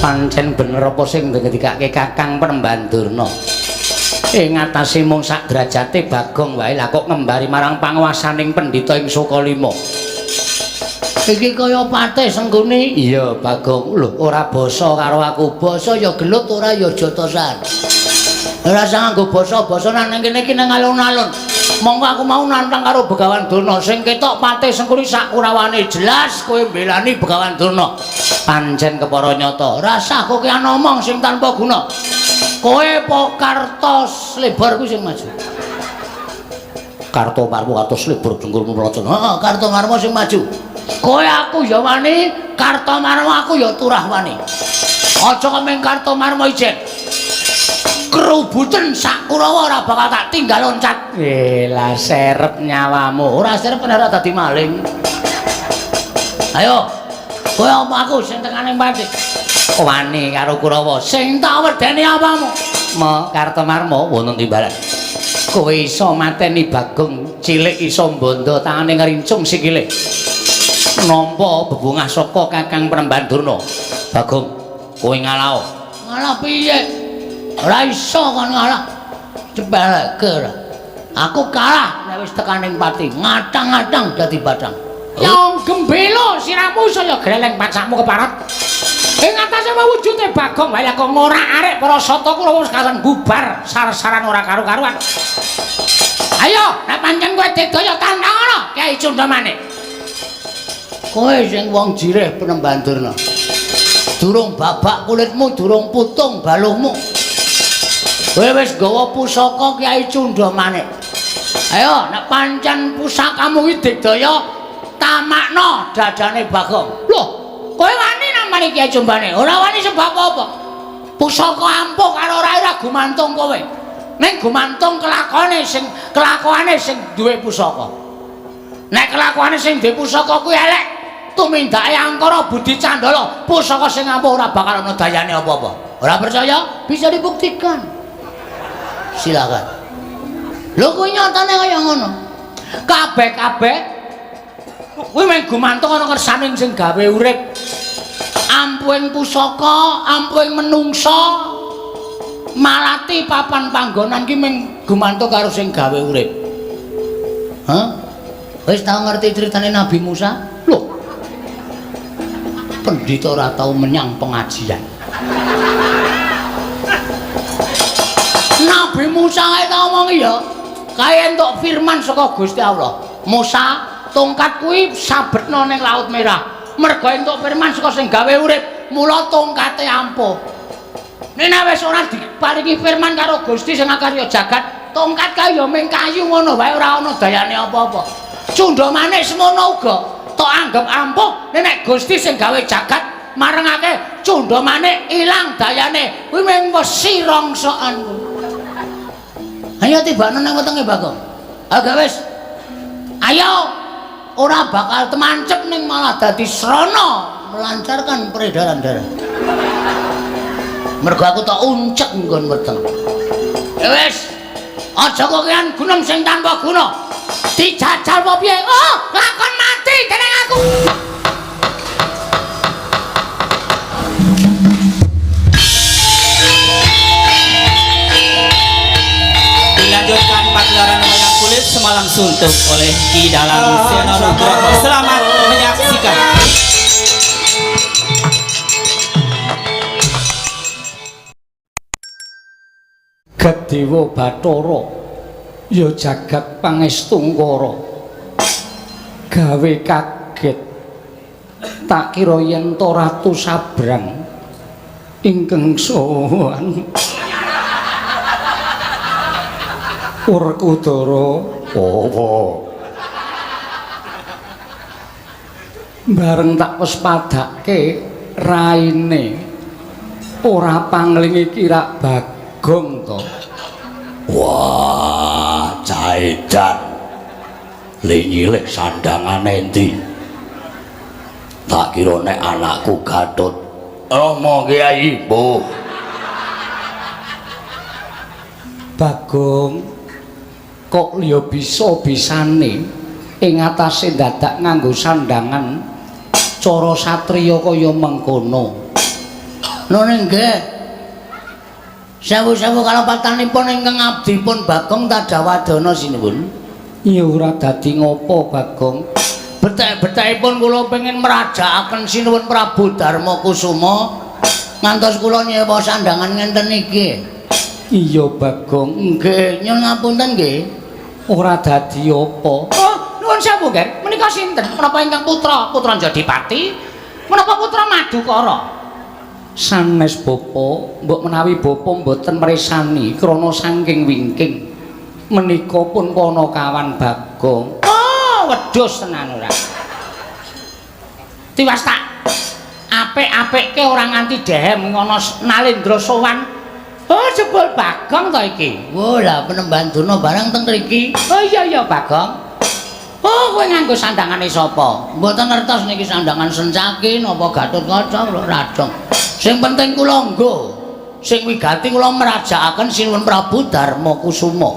Pancen bener apa sing ndikake Kakang Prembandurna. Ing atase mung sak derajate Bagong wae lah kok ngembari marang panguwasaning pendhita ing Sukalima. Iki kaya patih senggone. Iya, Bagong. Lho, ora basa karo aku. Basa ya gelut ora ya jotosan. Ora usah nganggo basa-basa nang kene iki nang alun-alun. Monggo aku mau nantang karo Begawan Durna sing ketok patih senggone sak kurawane jelas kowe mbelani Begawan Durna. Pancen kepara nyata. Rasah kowe ana omong sing tanpa guna. Kowe po kartos lebar kuwi sing maju. Karto marmo atus lebar jengkulmu mlocot. Heeh, karto marmo sing maju. Kowe aku ya wani, karto marmo aku ya turah wani. Aja kemeng karto marmo ijen. Kerubutan sak Kurawa ora bakal tak tinggal loncat. Lah serep nyawamu. Ora serep ora dadi maling. Ayo. Kowe apa aku sing tekaning pati? Wani karo Kurawa. Sing tak wedeni apamu? Karto marmo wonten timbalan. Kowe iso mateni Bagong cilik iso bondo tangane ngrincung sikile. Nampa bebungah saka Kakang Prembandurna. Bagong, kowe ngalah. Ngalah piye? Ora iso kon ngalah. Cepeleke ora. Aku kalah nek wis tekaning pati, ngatang-ngatang dadi batang. Yang gembelo siramu saya greleng pacakmu keparat. Ing atase wujude Bagong wae kok ngorak arek para sata Kurawa wis katon bubar, sar-saran ora karu-karuan. Ayo, nek pancen kowe digaya tandhangono, Kyai Cundamane. Kowe sing wong jireh Prembandurna. Durung babak kulitmu, durung putung baluhmu. Kowe wis gawa pusaka Kyai Cundamane. Ayo, nek pancen pusakamu iki digdaya tamakno dadane Bagong. Loh, kowe wani nang mriki Kyai Cundamane? Ora wani sebab apa? Pusaka ampuh karo ora gumantung kowe. Ning gumantung kelakuane sing duwe pusaka. Nek kelakuane sing duwe pusaka kuwi elek, tumindake angkara budi candala, pusaka sing ampuh ora bakal ana dayane apa-apa. Ora percaya? Bisa dibuktikan. Silakan. Lho kuwi nyatane kaya ngono. Kabeh-kabeh kuwi mung gumantung ana kersane sing gawe urip. Ampuhing pusaka, ampuhing menungsa, malati papan panggonan ki mung gumantung karo sing gawe urip. Hah? Wis tau ngerti ceritane Nabi Musa? Loh. Pendhita ora tau menyang pengajian. Nabi Musa ae tau ngomong ya. Kae entuk firman saka Gusti Allah. Musa, tongkat kuwi sabetno ning Laut Merah. Mergo entuk firman saka sing gawe urip, mula tongkate ampuh. Nek wis ora diparingi firman karo Gusti sing akarya jagat, tongkat kae ya mung kayu ngono wae ora ana dayane apa-apa. Cundamane semono uga. Tok anggap ampuh nek Gusti sing gawe jagat marengake Cundamane ilang dayane. Kuwi mung wesi rongsokan. Ayo tibane nang wetenge Bagong. Aga wis. Ayo ora bakal temancep ning malah dadi srana melancarkan peredaran darah. Mergo aku tak uncek nggon weteng. Ya wis. Aja kokean gunung sing tanpa guna. Dijajal apa piye? Oh, lakon mati dening aku. Dilanjutkan pagelaran wayang kulit semalam suntuk oleh Ki Dalang Sena Nugroho. Selamat menyaksikan. Gedewa Bathara ya jagat pangestungkara. Gawe kaget tak kira yen to Ratu Sabrang ingkang sowan Werkudara apa bareng tak wis padake raine ora panglingi kira Bagong to. Wah, Caedan linyilih sandangane endi? Tak kira nek anakku Gatut. Rama Kyai, Bu. Bagong kok liya bisa-bisane ing atase dadak nganggo sandangan cara satriya kaya mengkono. Nune nggih. Sewu-sewu kalapatanipun ingkang abdi pun Bagong Tadawadana sinuwun. Iya ora dadi ngopo Bagong. Betek-betekipun kula pengin merajakaken sinuwun Prabu Darma Kusuma ngantos kula nyewa sandangan ngenten iki. Iya Bagong. Nggih, nyuwun ngapunten nggih. Ora dadi apa. Oh, nuwun sewu nggih. Menika sinten? Menapa ingkang putra Jodipati? Menapa putra Madukara? Sanes bapa, mbok menawi bapa mboten mresani krana saking wingking. Menika pun Panakawan Bagong. Oh, wedhus tenan ora. Tiwas tak apik-apikke ora nganti dehem ngono Nalendra sowan. Oh, jebul Bagong to iki. Oh, lah penemban duna barang teng mriki. Oh iya Bagong. Oh, kowe nganggo sandangane sapa? Mboten ngertos niki sandangan Sencaki napa Gatotkaca lho radong. Sing penting kula nggo. Sing wigati kula merajakaken sinuwun Prabu Darma Kusuma.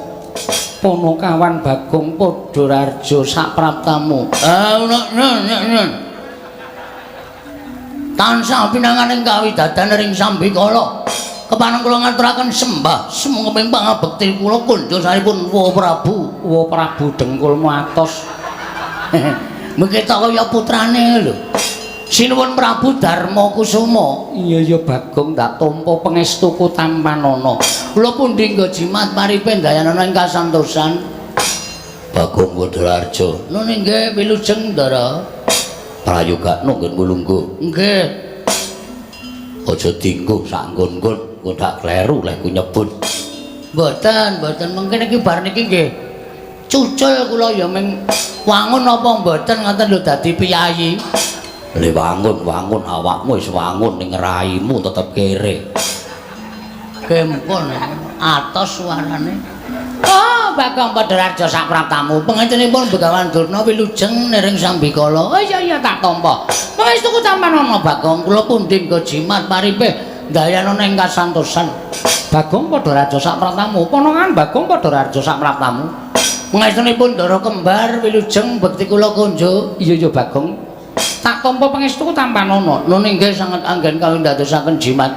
Panakawan Bagong padha raja sapraptamu. Nun. Tansah pinanganing kawidadan ring Sambikala. Kepanen kula ngaturaken sembah sumenging pangabekti kula kunjuk saripun Wa Prabu. Wa Prabu dengkulmu atos. Mengketa kaya putrane lho. Sinuwun Prabu Darma Kusuma. Iya Bagong tak tampa pangestuku tampanana. Kula pundi nggo jimat paripe dayanana ing kasantosan. Bagong Wodararja. Nune nggih wilujeng Ndara. Prayoga nunggun mulunggu. Nggih. Aja dinggo sak nggon-nggon, kok dak kleru lek ku nyebut. Mboten mungkin iki bar niki nggih. Cucul kula ya ming wangun apa mboten ngoten lho dadi piyayi. Le wangun awakmu wis wangun ning raimu tetep kere. Kempun atos suarane. Oh, Bagong Padaraja sapraptamu. Pengentenipun Begawan Durna wilujeng nering Sambikala. Oh iya tak tampa. Pangestuku tampanana Bagong kula pundi nggo jimat paripe dayanana ing kasantosan. Bagong Padaraja sapraptamu. Panangan Bagong Padaraja sapraptamu. Pangestunipun Ndara kembar wilujeng bekti kula kunjuk. Iya Bagong. Tak tampa pangestuku tampanana. Nune nggih sanget anggen kawin dadosaken jimat.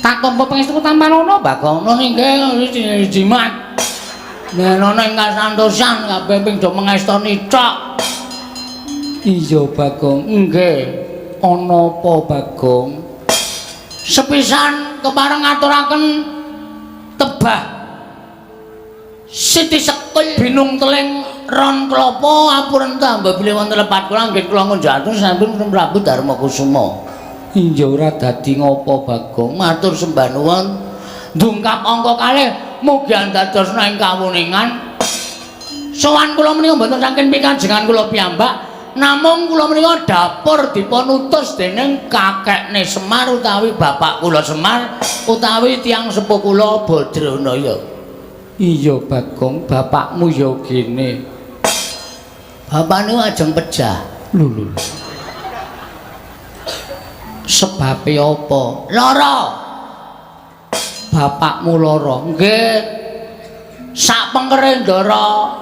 Tak tampa pangestuku tampanana Bagong. Nune nggih jimat. Nenana ing kasantosan kabeh ping do mengestoni cok. Iya Bagong. Nggih. Ana apa Bagong? Sepisan kepareng ngaturaken tebah Siti Sekul binung teling ron klapa apuren tambah bilih wonten lepat kula nggih kula ngunjaken sampun Prabu Darma Kusuma. Iya ora dadi ngopo Bagong. Matur sembah nuwun. Ndungkap angka kalih mugi andadosna ing kawuningan. Sowan kula menika mboten saking pikajengan kula piyambak, namung kula menika dapur dipun utus dening kakekne Semar utawi bapak kula Semar utawi tiyang sepuh kula Badranaya. Iya Bagong, bapakmu ya kene. Bapakne ajeng pejah. Lho. Sebabe apa? Lara. Bapakmu lara. Nggih. Sak pengkere Ndara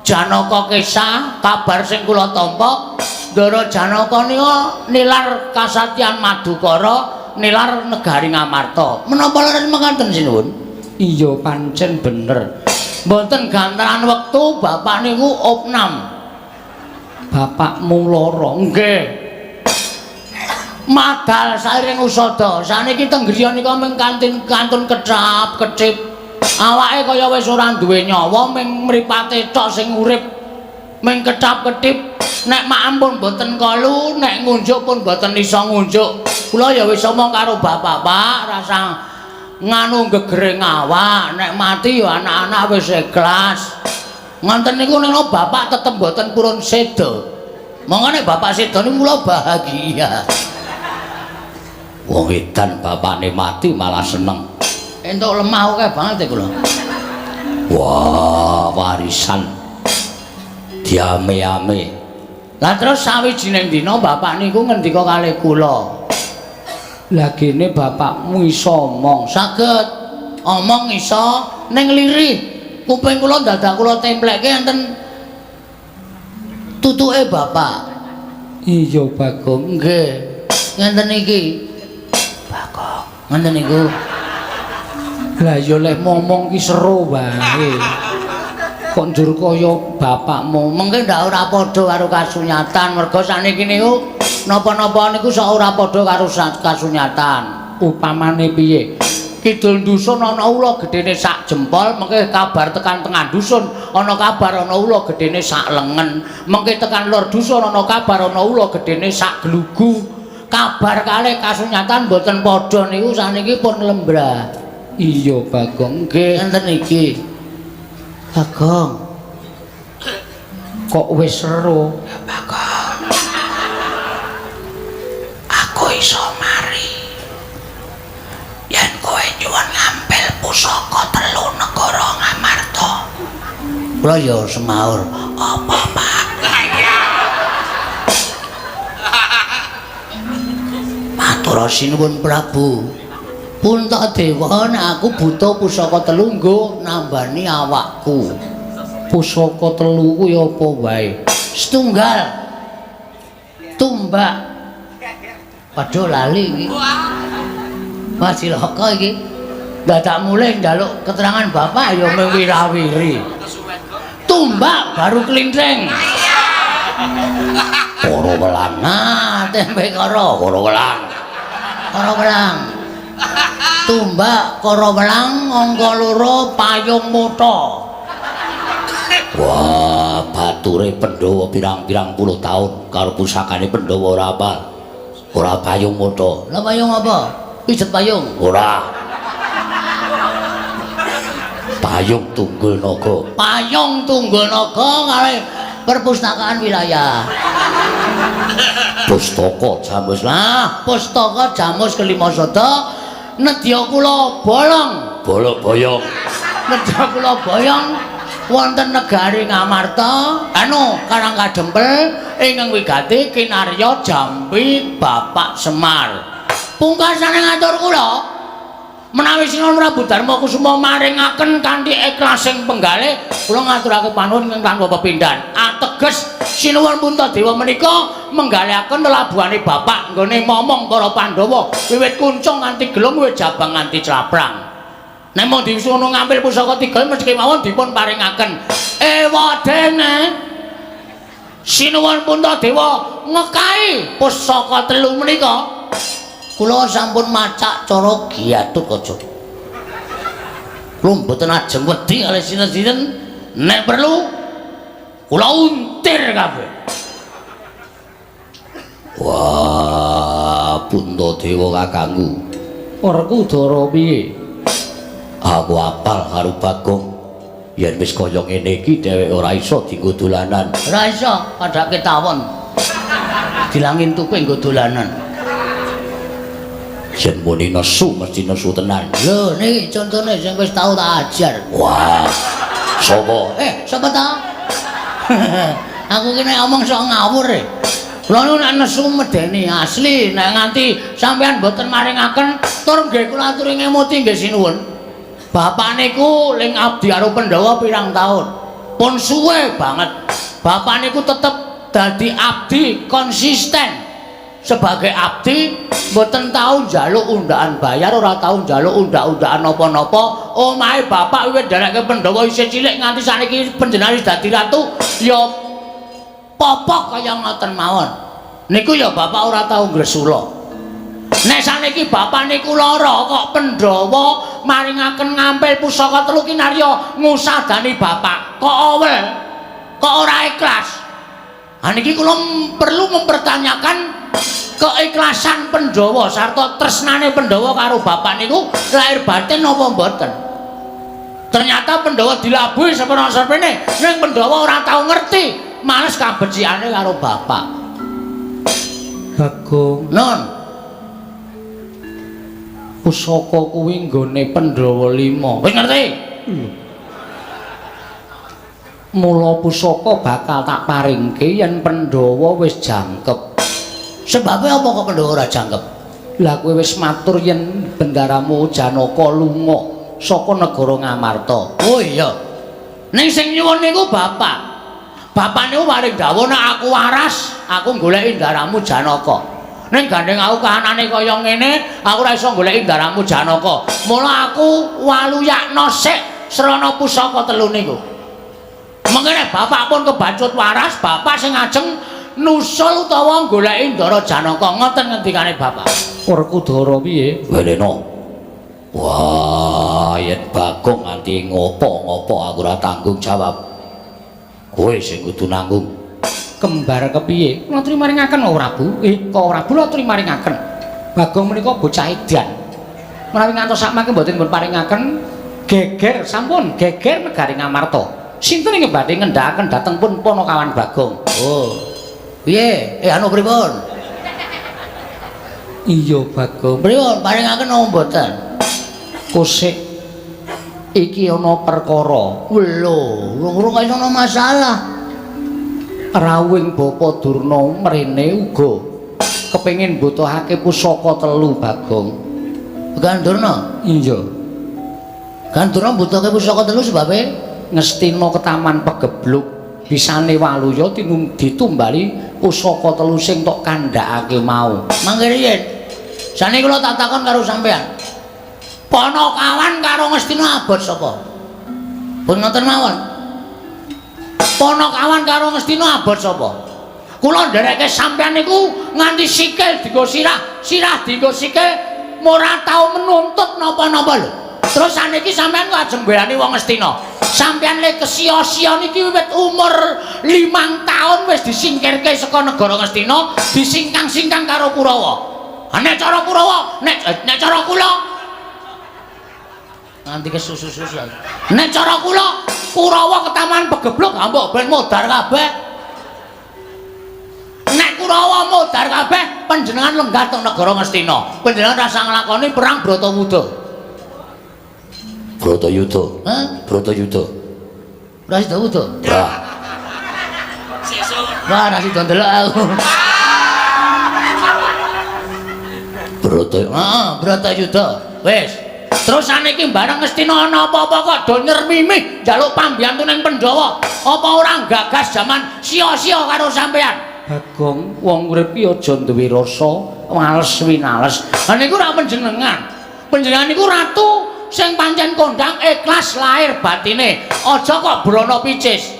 Janaka Kesah, kabar sing kula tampa, Ndara Janaka nika nilar kasatyan Madukara, nilar negari Ngamarta. Menapa leres mekaten sinuwun? Iya pancen bener. Mboten gantaran wektu bapak niku opnam. Bapakmu lara. Nggih. Madal sairing usada. Saniki teng griya nika mung kantun kecap-kecip. Awake kaya wis ora duwe nyawa, ming mripate tok sing urip. Ming kecap-ketip. Nek mak ampun mboten kalu, nek ngunjuk pun mboten isa ngunjuk. Kula ya wis omong karo bapak, Pak, rasa nganu gegereng awak, nek mati ya anak-anak wis ikhlas. Ngoten niku nek bapak tetep mboten purun seda. Monggo nek bapak seda niku kula bahagia. Wong edan bapakne mati malah seneng. Entuk lemah akeh banget kula. Wah, warisan diame-ame. Lah terus sawijining dina bapak niku ngendika kalih kula. Lah kene bapakmu iso omong. Saged omong iso ning lirih. Kuping kula dadak kula templekke enten tutuke bapak. Iya Bagong. Nggih. Ngenten iki. Bagong. Ngoten niku. Lah ya lek momong ki seru wae. Kok njur kaya bapakmu. Mengke ndak ora padha karo kasunyatan, mergo saniki niku napa-napa niku sok ora padha karo kasunyatan. Upamane piye? Kidul dusun ana ula gedene sak jempol, mengke kabar tekan tengah dusun ana kabar ana ula gedene sak lengen, mengke tekan lor dusun ana kabar ana ula gedene sak glugu. Kabar kalih kasunyatan boten padha niku saniki pun lembrah. Iya Bagong, nggih. Enten iki. Bagong. Kok wis seru? Bagong. Aku iso mari. Yen kowe nyuwun ngampil pusaka telu negara Ngamarta. Kula ya semaur, apa Pak? Matur sinuwun Prabu. Puntadewa nek aku buta pusaka telu nggo nambani awakku. Pusaka telu kuwi apa wae? Setunggal. Tumbak. Padha lali iki. Wah cilaka iki. Dadak mulih njaluk keterangan bapak ya mung wirawiri. Tumbak baru klinthing. Para welang. Nah, tempe karo Welang. karo welang. Tumbak karo welang angka 2 payung mutha. Wah, bature Pandhawa pirang-pirang puluh taun karo pusakane Pandhawa ora apal. Ora payung mutha. Lah payung apa? Pijet payung. Ora. Payung Tunggul Naga. Payung Tunggul Naga kalih perpustakaan wilayah. Pustaka Jamus. Lah, pustaka Jamus Kelima Sada nedya kula bolong. Bolok boyong. Nedya kula boyong wonten negari Ngamarta, anu Karang Kadempel ingkang wigati kinarya Jambi Bapak Semar. Pungkasane ngatur kula menawi Sinuwun Prabu Darma Kusuma maringaken kanthi ikhlasing penggalih kula ngaturake panuwun ingkang tanpa pepindhan. Ateges Sinuwun Puntadewa menika menggalihaken lelabuhane Bapak nggone momong para Pandhawa wiwit kuncung nganti gelung wiwit jabang nganti claprang. Nek mau disuwun ngambil pusaka 3 mesti kemawon dipun paringaken ewadene Sinuwun Puntadewa ngekahi pusaka 3 menika. Kula sampun macak cara Gatotkaca. Kula mboten ajeng wedi kalih sinten-sinten, nek perlu kula untir kabeh. Wah, Puntadewa kakangku. Werkudara piye? Aku apal karo Bagong. Yen wis kaya ngene iki dheweke ora iso dienggo dolanan. Ora iso padhake tawon. Dilangin tuku nggo dolanan. Yen muni nesu mesti nesu tenan. Lho niki contone sing wis tau tak ajar. Wah. Sapa? Sapa ta? Aku kene omong sok ngawur e. Kula nu nek nesu medeni asli nek nganti sampean boten maringaken tur nggih kula aturi ngemuti nggih sinuwun. Bapak niku ling abdi karo Pandhawa pirang taun. Pun suwe banget. Bapak niku tetep dadi abdi konsisten. Sebagai abdi mboten tau njaluk undakan bayar, ora tau njaluk undak-undakan napa-napa. Omahe bapak wiwit dherekke Pandhawa isih cilik nganti saniki panjenengan dadi ratu ya popok kaya ngoten mawon. Niku ya bapak ora tau ngresula. Nek saniki bapak niku lara kok Pandhawa maringaken ngampil pusaka 3 kinarya ngusadani bapak. Kok owel? Kok ora ikhlas? Niki kula perlu mempertanyakan keikhlasan Pandhawa sarta tresnane Pandhawa karo bapak niku lahir batin napa mboten. Ternyata Pandhawa dilabuhi sepena-sepene ning Pandhawa ora tau ngerti males kabeciane karo bapak. Bagong, Nun, pusaka kuwi nggone Pandhawa 5. wis ngerti? Mula pusaka bakal tak paringke yen Pandhawa wis jangkep. Sebabnya apa kok Pandhawa ora jangkep? Lah kowe wis matur yen bendaramu Janaka lunga saka negara Ngamarta. Oh iya. Ning sing nyuwun niku bapak. Bapak niku paring dawuh nek aku waras, aku goleki ndaramu Janaka. Ning gandeng aku kahanane kaya ngene, aku ora iso goleki ndaramu Janaka. Mula aku waluyakno sik srana pusaka telu niku. Mengene bapak pun kebacut waras, bapak sing ajeng nusul utawa goleki Ndara Janaka. Ngoten ngendikane bapak. Werkudara piye? Welena. Wah, yen Bagong nganti ngopo-ngopo aku ora tanggung jawab. Kowe sing kudu nanggung. Kembar kepiye? Kula aturi maringaken kok Prabu. Kok Prabu kula aturi maringaken. Bagong menika bocah edan. Menawi ngantos sakmangke mboten pun paringaken geger sampun geger negari Ngamarta. Sinten ing badhe ngendhakaken dhateng pun Panakawan Bagong. Oh. Piye? Anu pripun? Iya Bagong. Pripun paringaken napa mboten? Kosek iki ana perkara. Lho, urung kaya ana masalah. Rawing Bapa Durna mrene uga kepengin mbutuhake pusaka telu Bagong. Gandurna? Iya. Gandurna mbutuhake pusaka telu sebabe Ngestina ketaman pegebluk bisane waluya ditumbali pusaka telu sing tok kandhakake mau. Mangke riyen. Jane kula tak takon karo sampean. Panakawan karo Ngastina abot sapa? Pun ngoten mawon. Panakawan karo Ngastina abot sapa? Kula ndereke sampean niku nganti sikil dienggo sirah, sirah dienggo sikil ora tau menuntut napa-napa lho. Terus saniki sampean kok ajeng belani wong Ngastina. Sampeyan le kesia-sia niki wiwit umur 5 taun wis disingkirke saka negara Ngastina, disingkang-singkang karo Kurawa. Nek cara Kurawa, nek cara kula nganti kesusu-susu. Nek cara kula Kurawa ketaman pegebluk mbok ben modar kabeh. Nek Kurawa modar kabeh, panjenengan lenggah teng negara Ngastina. Panjenengan rasa nglakoni perang Bratayuda. Bratayuda. Hah? Bratayuda. Ora sida wudo. Lah, Wah, ora sida ndelok aku. Heeh, Bratayuda. Wis. Terus saniki bareng Ngastina ana apa-apa kok do nyermimih njaluk pambiyantu ning Pandhawa. Apa ora gagas jaman sia-sia karo sampean? Bagong, wong urip iki aja duwe rasa males winales. Lah niku ora panjenengan. Panjenengan niku ratu sing pancen kondang ikhlas lahir batine. Aja kok brana picis.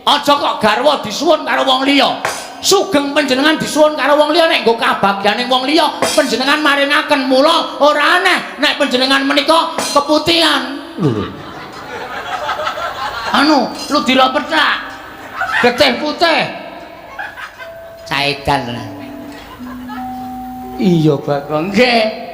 Aja kok garwa disuwun karo wong liya. Sugeng panjenengan disuwun karo wong liya nek nggo kabagyaning wong liya panjenengan maringaken mula ora aneh nek panjenengan menika keputihan. Anu, lu dila pethak. Getih putih. Caedan. Iya Bagong. Nggih.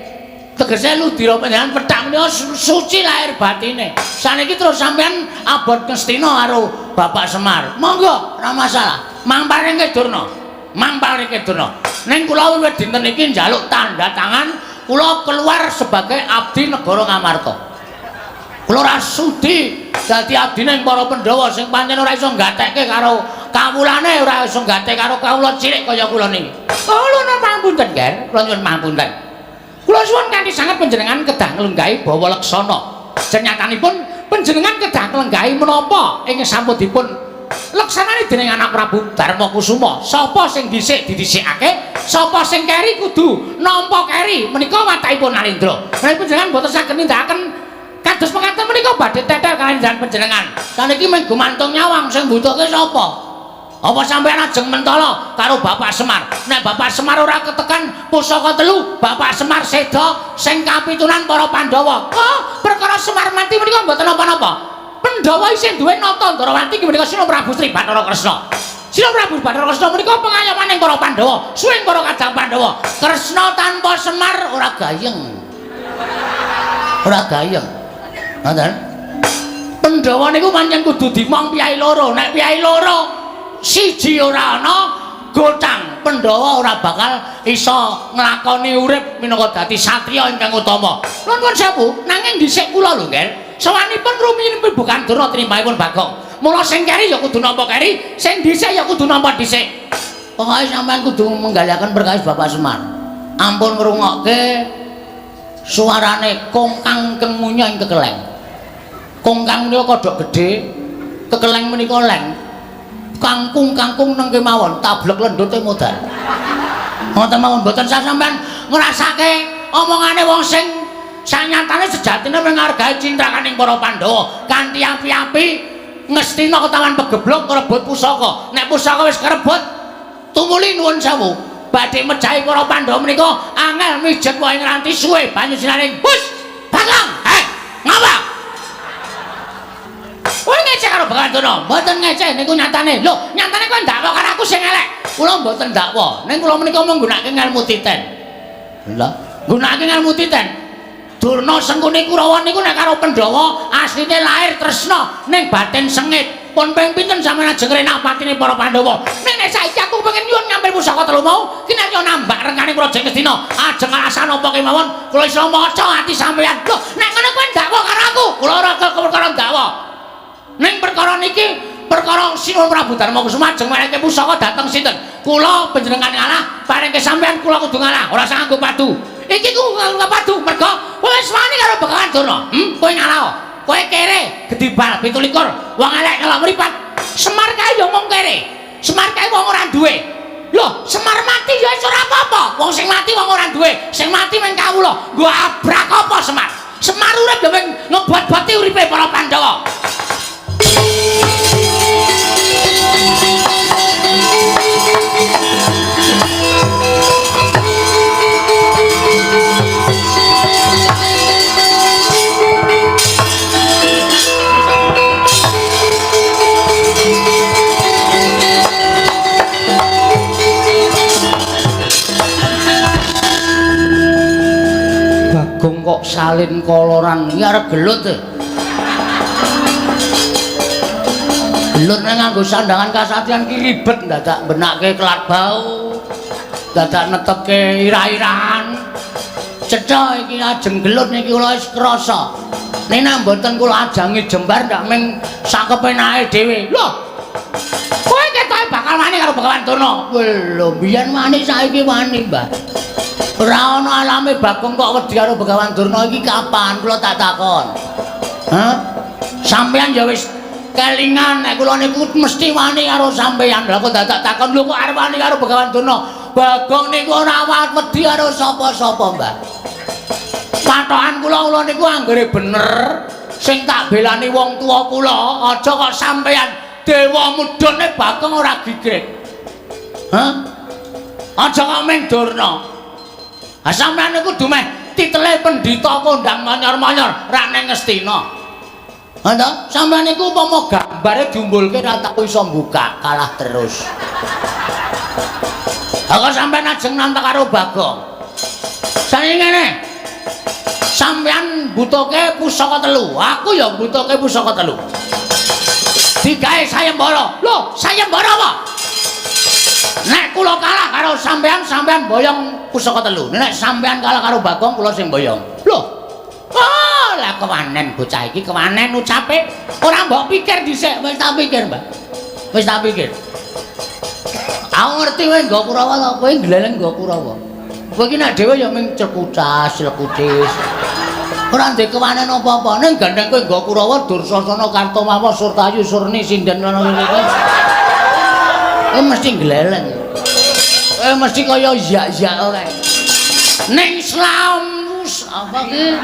Tegese ludira panjenengan pethak menika suci lahir batine. Saniki terus sampean abot Ngastina karo Bapak Semar. Monggo, ora masalah. Mamparingke Durna. Mamparingke Durna. Ning kula wiwit dinten iki njaluk tanda tangan kula keluar sebagai abdi negara Ngamarta. Kula ora sudi dadi abdine para Pandhawa sing pancen ora iso nggatekke karo kawulane, ora iso nggatek karo kawula cilik kaya kula niki. Kula nuwun pangapunten, Ger. Kula nyuwun pangapunten. Kula suwun kanthi sanget panjenengan kedah nglenggahi bawa leksana. Jenyatanipun panjenengan kedah nglenggahi menapa ing sampun dipun leksanane dening anak Prabu Darmakusuma. Sapa sing dhisik didhisikake, sapa sing keri kudu nampa keri. Menika watahipun Narendra. Menawi panjenengan boten saged nindakaken kados mekaten menika badhe tetel kalih panjenengan. Saniki mung gumantung nyawang sing mbutuhke sapa? Apa sampeyan ajeng mentala karo Bapak Semar? Nek Bapak Semar ora ketekan pusaka telu, Bapak Semar seda sing kapitunan para Pandhawa. Oh, perkara Semar mati menika mboten napa-napa. Pandhawa isih duwe nata Ndarawati iki menika Sina Prabu Sri Bathara Kresna. Sina Prabu Bathara Kresna menika pengayomaning para Pandhawa, suwing para kadang Pandhawa. Kresna tanpa Semar ora gayeng. Ora gayeng. Ngoten. Pandhawa niku pancen kudu dimong piyai loro. Nek piyai loro siji ora ana gotang Pandhawa ora bakal iso nglakoni urip minangka dadi satriya ingkang utama. Nuwun sewu, nanging dhisik kula lho, Nger. Sawanipun rumiyin bukan Durna trimbaipun Bagong. Mula sing keri ya kudu nampa keri, sing dhisik ya kudu nampa dhisik. Pokoke sampean kudu menggaliaken perkawis Bapak Semar. Ampun ngrungokke suarane kongkang keng munya ing kekeleng. Kongkang menika kodhok gedhe, kekeleng menika leng. Kangkung-kangkung neng kemawon tablek lendute modal. Ngoten mawon mboten sak sampean ngrasake omongane wong sing sanyatane sejatine menghargai cintrakaning para Pandhawa kanthi api-api ngestina ketawan pegeblok ngrebut pusaka. Nek pusaka wis kerebut tumuli nuwun sewu. Badhe mejahi para Pandhawa menika angel mijet wae nganti suwe banyu sinaring. Hus! Bakang! Ngapa? Kowe ngecek karo Bagandana? Mboten ngecek niku nyatane. Lho, nyatane kowe ndakwa karo aku sing elek. Kula mboten ndakwa. Ning kula menika mung nggunakake ngelmu titen. Lha, nggunakake ngelmu titen. Durna Sengkuni Kurawa niku nek karo Pandhawa asline lair tresna ning batin sengit. Pun ping pinten sampeyan ajeng renak patine para Pandhawa. Nek saiki aku pengen nyuwun ngambil pusaka telu mau, kinarya nambah rengane Praja Ngastina. Ajeng alasan apa kemawon, kula iso maca ati sampeyan. Lho, nek ngono kowe ndakwa karo aku, kula ora perkara ndakwa. Ning perkara niki perkara Sinuwun Prabu Darmakusuma ajeng menehi pusaka dhateng sinten? Kula panjenengan ngalah, paringke sampeyan kula kudu ngalah, ora usah nganggo padu. Iki ku nganggo padu merga kowe wis wani karo Begawan Durna. Kowe ngalah. Kowe kere gedibal 17 wong elek kala mripat. Semar kae yo mung kere. Semar kae wong ora duwe. Lho, Semar mati ya wis ora apa-apa. Wong sing mati wong ora duwe. Sing mati men kawula. Nggo abrak apa Semar? Semar urip yo mung ngebot-boti uripe para Pandhawa. Bagong kok salin koloran iki arep gelut e. Gelut nang nganggo sandangan kasatian ki ribet dadak benake kelat bau. Dadak netepke ira-irahan. Cetha iki ajeng gelut niki kula wis krasa. Nek mboten kula ajangi jembar ndak mung sak kepenake dhewe. Lho. Kowe ketoke bakal wani karo Begawan Durna. Lho, biyen wani saiki wani, Mbah. Ora ana alame Bagong kok wedi karo Begawan Durna iki kapan kula tak takon. Hah? Sampeyan ya wis kelingan nek kula niku mesti wani karo sampeyan. Lah kok tak takon lho kok arep wani karo Begawan Durna. Bagong niku ora wedi karo sapa-sapa, Mbah. Patokan kula niku anggere bener sing tak belani wong tuwa kula, aja kok sampeyan dewa mudhone Bagong ora gigrik. Hah? Aja kok ming Durna. Ha sampeyan niku kudu meh titele pendhita kondang manyor-manyor ra ning Ngastina. Ha to? Sampeyan niku upama gambare diumbulke ra tak iso mbukak, kalah terus. Ha kok sampeyan ajeng nantang karo Bagong. Saiki ngene. Sampeyan butuhke pusaka telu, aku ya butuhke pusaka telu. Digawe sayembara. Lho, sayembara apa? Nek kula kalah karo sampean, sampean boyong pusaka telu. Nek sampean kalah karo Bagong, kula sing boyong. Lho. Oh, lah kewanen bocah iki, kewanen ucape. Ora mbok pikir dhisik, wis tak pikir, Mbak. Wis tak pikir. Aku ngerti kowe nggo Kurawa to, kowe gleleng nggo Kurawa. Kowe iki nek dhewe ya mung cekucas, lekucis. Ora ndek kewanen apa-apa. Ning gandeng kowe nggo Kurawa, Dursasana, Kartomawa, Surtayu, Surni, Sinden ngono iki. Kowe mesti gleleng. Kowe mesti kaya yak-yak kae. Ning Islam apa ki?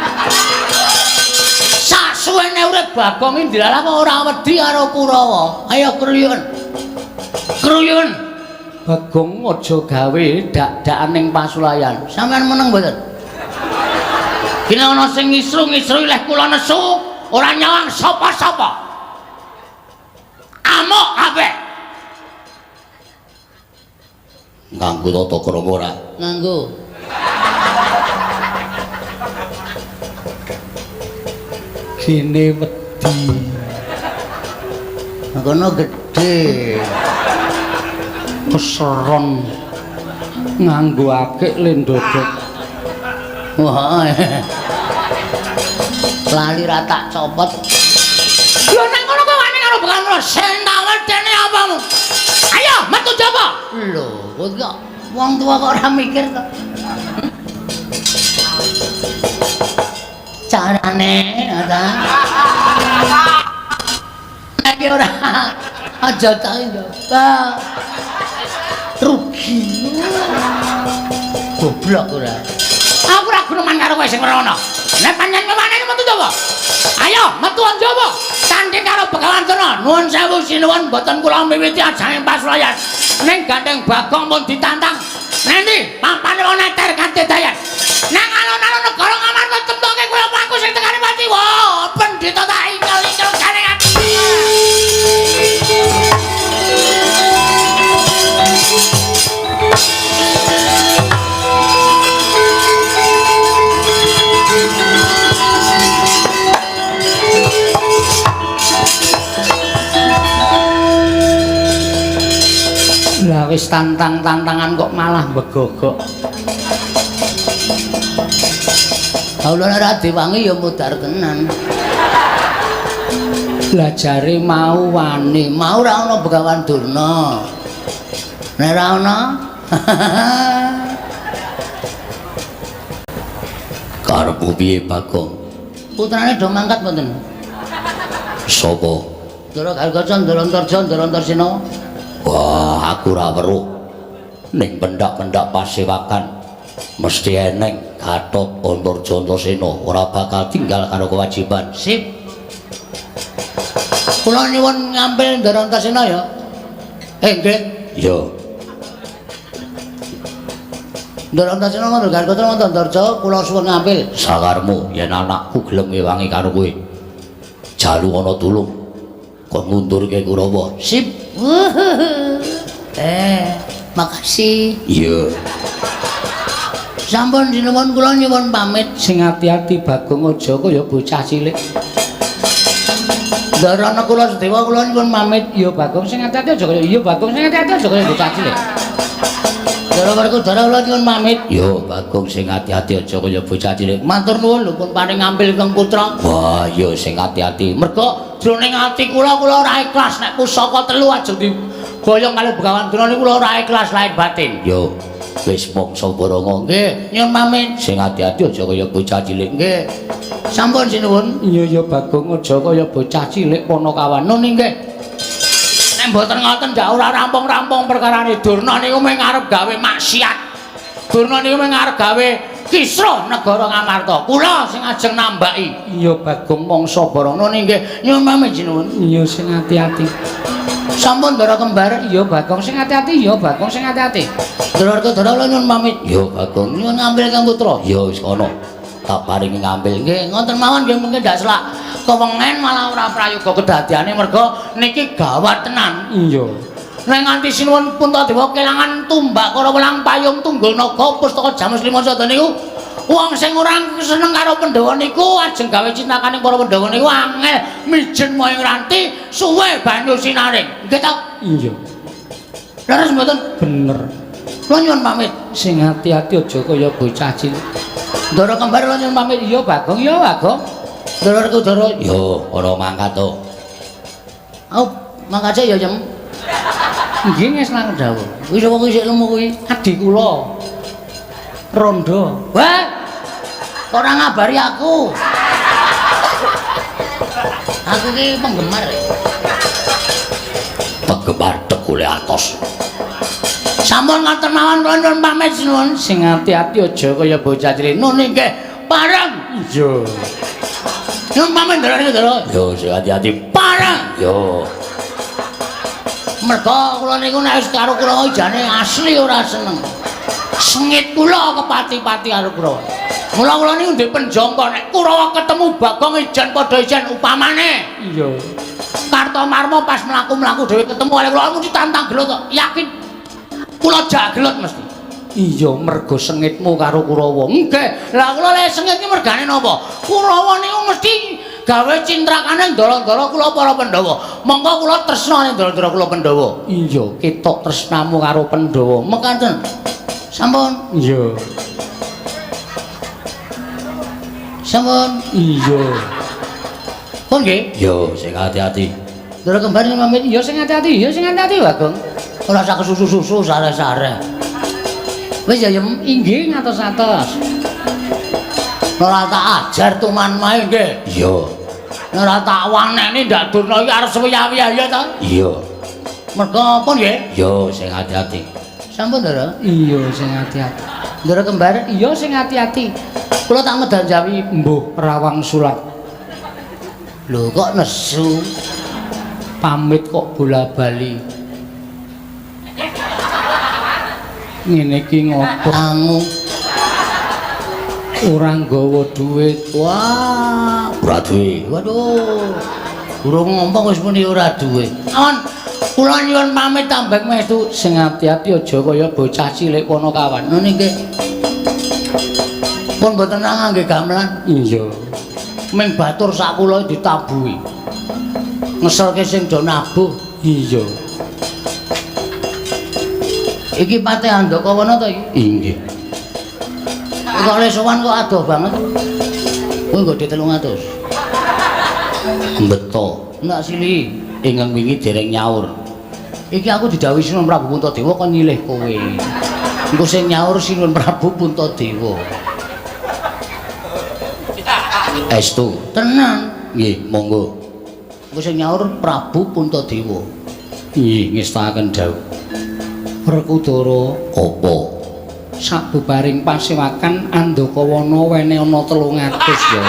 Sasuwene urip Bagong iki dilalah kok ora wedi karo Kurawa. Ayo kruyun. Kruyun. Bagong aja gawe dak-dakan ning pasulayan. Sampeyan meneng mboten? Kene ana sing ngisru-ngisru leh kula nesu, ora nyawang sapa-sapa. Amuk kabeh. Nganggo tata krama ora? Nganggo. Kene wedi. Kono gedhe. Keseron nganggo akik lendodot. Wah. Lali ra tak copot. Lho nek ngono kok wani karo Begawan sing tak wedeni apamu? Ayo metu jaba. Lho, kok wong tua kok ora mikir to. Carane ada. Nek ora aja tak nyoba. Rugi. Goblok ora. Aku ora guneman karo kowe sing merono. Nek pancen kemana metu to, Pak? Ayo, metu njaba. Tanding karo Begawan Durna. Nuwun sewu sinuwun mboten kula miwiti ajane pasulayan. Ning gandeng Bagong pun ditantang. Nanti pampane wong neter kanthi dayan. Nang alun-alun negara Ngamarta temtoke kowe apa aku sing tekani mati. Wah, pendhita tak ingkal-ingkal gane ati. Lah wis tantang-tantangan kok malah begogok. Aulane Radi Wangi ya mudhar tenan. Lah jare mau wani, Mau ora ana Begawan Durna. Nek ora ana Karepmu piye Bagong? putrane do mangkat mboten. Sapa? Ndara Gargaca, Ndara Antarja, Ndara Antarsena. Wah, aku ora weruh. Ning pendak-pendak pasewakan mesti eneng Gatot Antarja Antarsena ora bakal tinggal karo kewajiban. Sip. Kula nyuwun ngambil Ndara Antarsena ya. Nggih. Ya, Ndara Antarsena Ndara Gargaca Ndara Antarja kula suwun ngambil. sakarmu yen anakku gelem ngewangi karo kowe. Jalu ana tulung. Kon ngundurke Kurawa. Sip. Makasih. Iya. Sampun sinuwun kula nyuwun pamit. sing ati-ati Bagong aja kaya bocah cilik. Ndarana kula Sedewa kula nyuwun pamit. Ya Bagong sing ati-ati aja kaya Bagong sing ati-ati aja kaya bocah cilik. Ndara Werkudara kula nyuwun pamit. Yo Bagong sing ati-ati aja kaya bocah cilik. Matur nuwun lho pun paring ngambil Kang Putra. Wah, yo sing ati-ati. Mergo jroning ati kula ora ikhlas nek pusaka telu ajeng diboyong kali Begawan Durna niku kula ora ikhlas lahir batin. Yo wis mongso Baranga. Nggih, nyuwun pamit. Sing ati-ati aja kaya bocah cilik. Nggih. Sampun sinuwun. Iya ya Bagong aja kaya bocah cilik Panakawan. Nun nggih. Nek mboten ngoten ndak ora rampung-rampung perkarane Durna niku mung arep gawe maksiat. Durna niku mung arep gawe kisruh negara Ngamarta. Kula sing ajeng nambaki. Iya Bagong Mangsa Barana nggih. Nyuwun pamit sinuwun. iya sing ati-ati. Sampun Ndara Kembar. Iya Bagong sing ati-ati, iya Bagong sing ati-ati. Ndara Werkudara kula nyuwun pamit. Yo Bagong. Nyuwun ngambil Kang Putra. Yo wis kono. Tak paringi ngambil. Nggih, ngoten mawon nggih mengke ndak selak kewengen malah ora prayoga kedadiane merga niki gawat tenan. Iya. Nek nganti sinuwun Puntadewa kelangan tumbak karo welang payung tunggul naga pustaka Jamus Lima Sada niku wong sing ora seneng karo Pandhawa niku ajeng gawe cintakaning para Pandhawa niku angel mijen moyong ranti suwe banyu sinaring. Nggih ta? Iya. Leres mboten? Bener. Kula nyuwun pamit. Sing ati-ati aja kaya bocah cilik. Ndara Kembar kula nyuwun pamit. Iya Bagong, iya Bagong. Ndara Werkudara. Yo ana mangkat to. Au, mangkace ya Jem. Nggih wis nang dawuh. Kuwi sapa kuwi sik lemu kuwi? Adik kula. Rondo. Wah. Ora ngabari aku. Aku ki penggemar. Penggemar tekule atos. Sampun ngoten mawon kula nyuwun pamit sinuwun. Sing ati-ati aja kaya bocah cilik. Nun nggih, parang. Iya. Nyuwun pamit Ndara Werkudara. Yo sing ati-ati. Parang. Yo. Merga kula niku nek wis karo Kurawa jane asli ora seneng. Sengit kula kepati-pati karo Kurawa. Mula niku ndek penjangka nek Kurawa ketemu Bagong ijan padha ijan upamane. Iya. Kartomarma pas mlaku-mlaku dhewe ketemu kali kula mesti tantang gelut kok. Yakin kula jak gelut mesti. Iya, mergo sengitmu karo Kurawa. Nggih. Lah kula lek sengit ki mergane napa? Kurawa niku mesti gawe cintrakane ndara-ndara kula para Pandhawa. Monggo kula tresna ning ndara-ndara kula Pandhawa. Iya, ketok tresnamu karo Pandhawa. Mekaten. Sampun. Iya. Sampun. Iya. Pun nggih. Yo sing ati-ati. Ndara Kembar sing pamit. Iya sing ati-ati, iya sing ati-ati Bagong. Ora usah kesusu-susu sare-sare. Wis ya Yem. Inggih ngatos-atos. Ora tak ajar tuman mae nggih. Yo. Ora tak waneni ndak Durna iki arep suwi-suwi ya ta. Iya. Mergo pun nggih. Yo sing ati-ati. Sampun Ndara. Iya sing ati-ati. Ndara kembar. Iya sing ati-ati. Kula tak medanjawi. Mbuh rawang sulat. Lho kok nesu? Pamit kok bola-bali. Ngene iki ngopo? Angu. Ora nggawa dhuwit. Wah, ora duwe. waduh. Durung ngomong wis muni ora duwe. Awan, kula nyuwun pamit tambek metu. Sing ati-ati aja kaya bocah cilik Ponokawan. Ngene nggih. Pun mboten ngangge gamelan. Iya. Ming batur sak kula ditabuhi. Ngeselke sing do nabuh. Iya. Iki Patih Handakawana to iki? Inggih. Kok le sowan kok adoh banget. Kuwi nggo 300. Beto. Nak sili. Ingkang wingi dereng nyaur. Iki aku didhawuhi Sinuhun Prabu Puntadewa kok nyilih kowe. Engko sing nyaur Sinuhun Prabu Puntadewa. Estu. Tenan. Nggih, monggo. Engko sing nyaur Prabu Puntadewa. Nggih, ngestaken dawuh. Werkudara Apa? sabubaring pasewakan Andakawana wene ana 300 ya.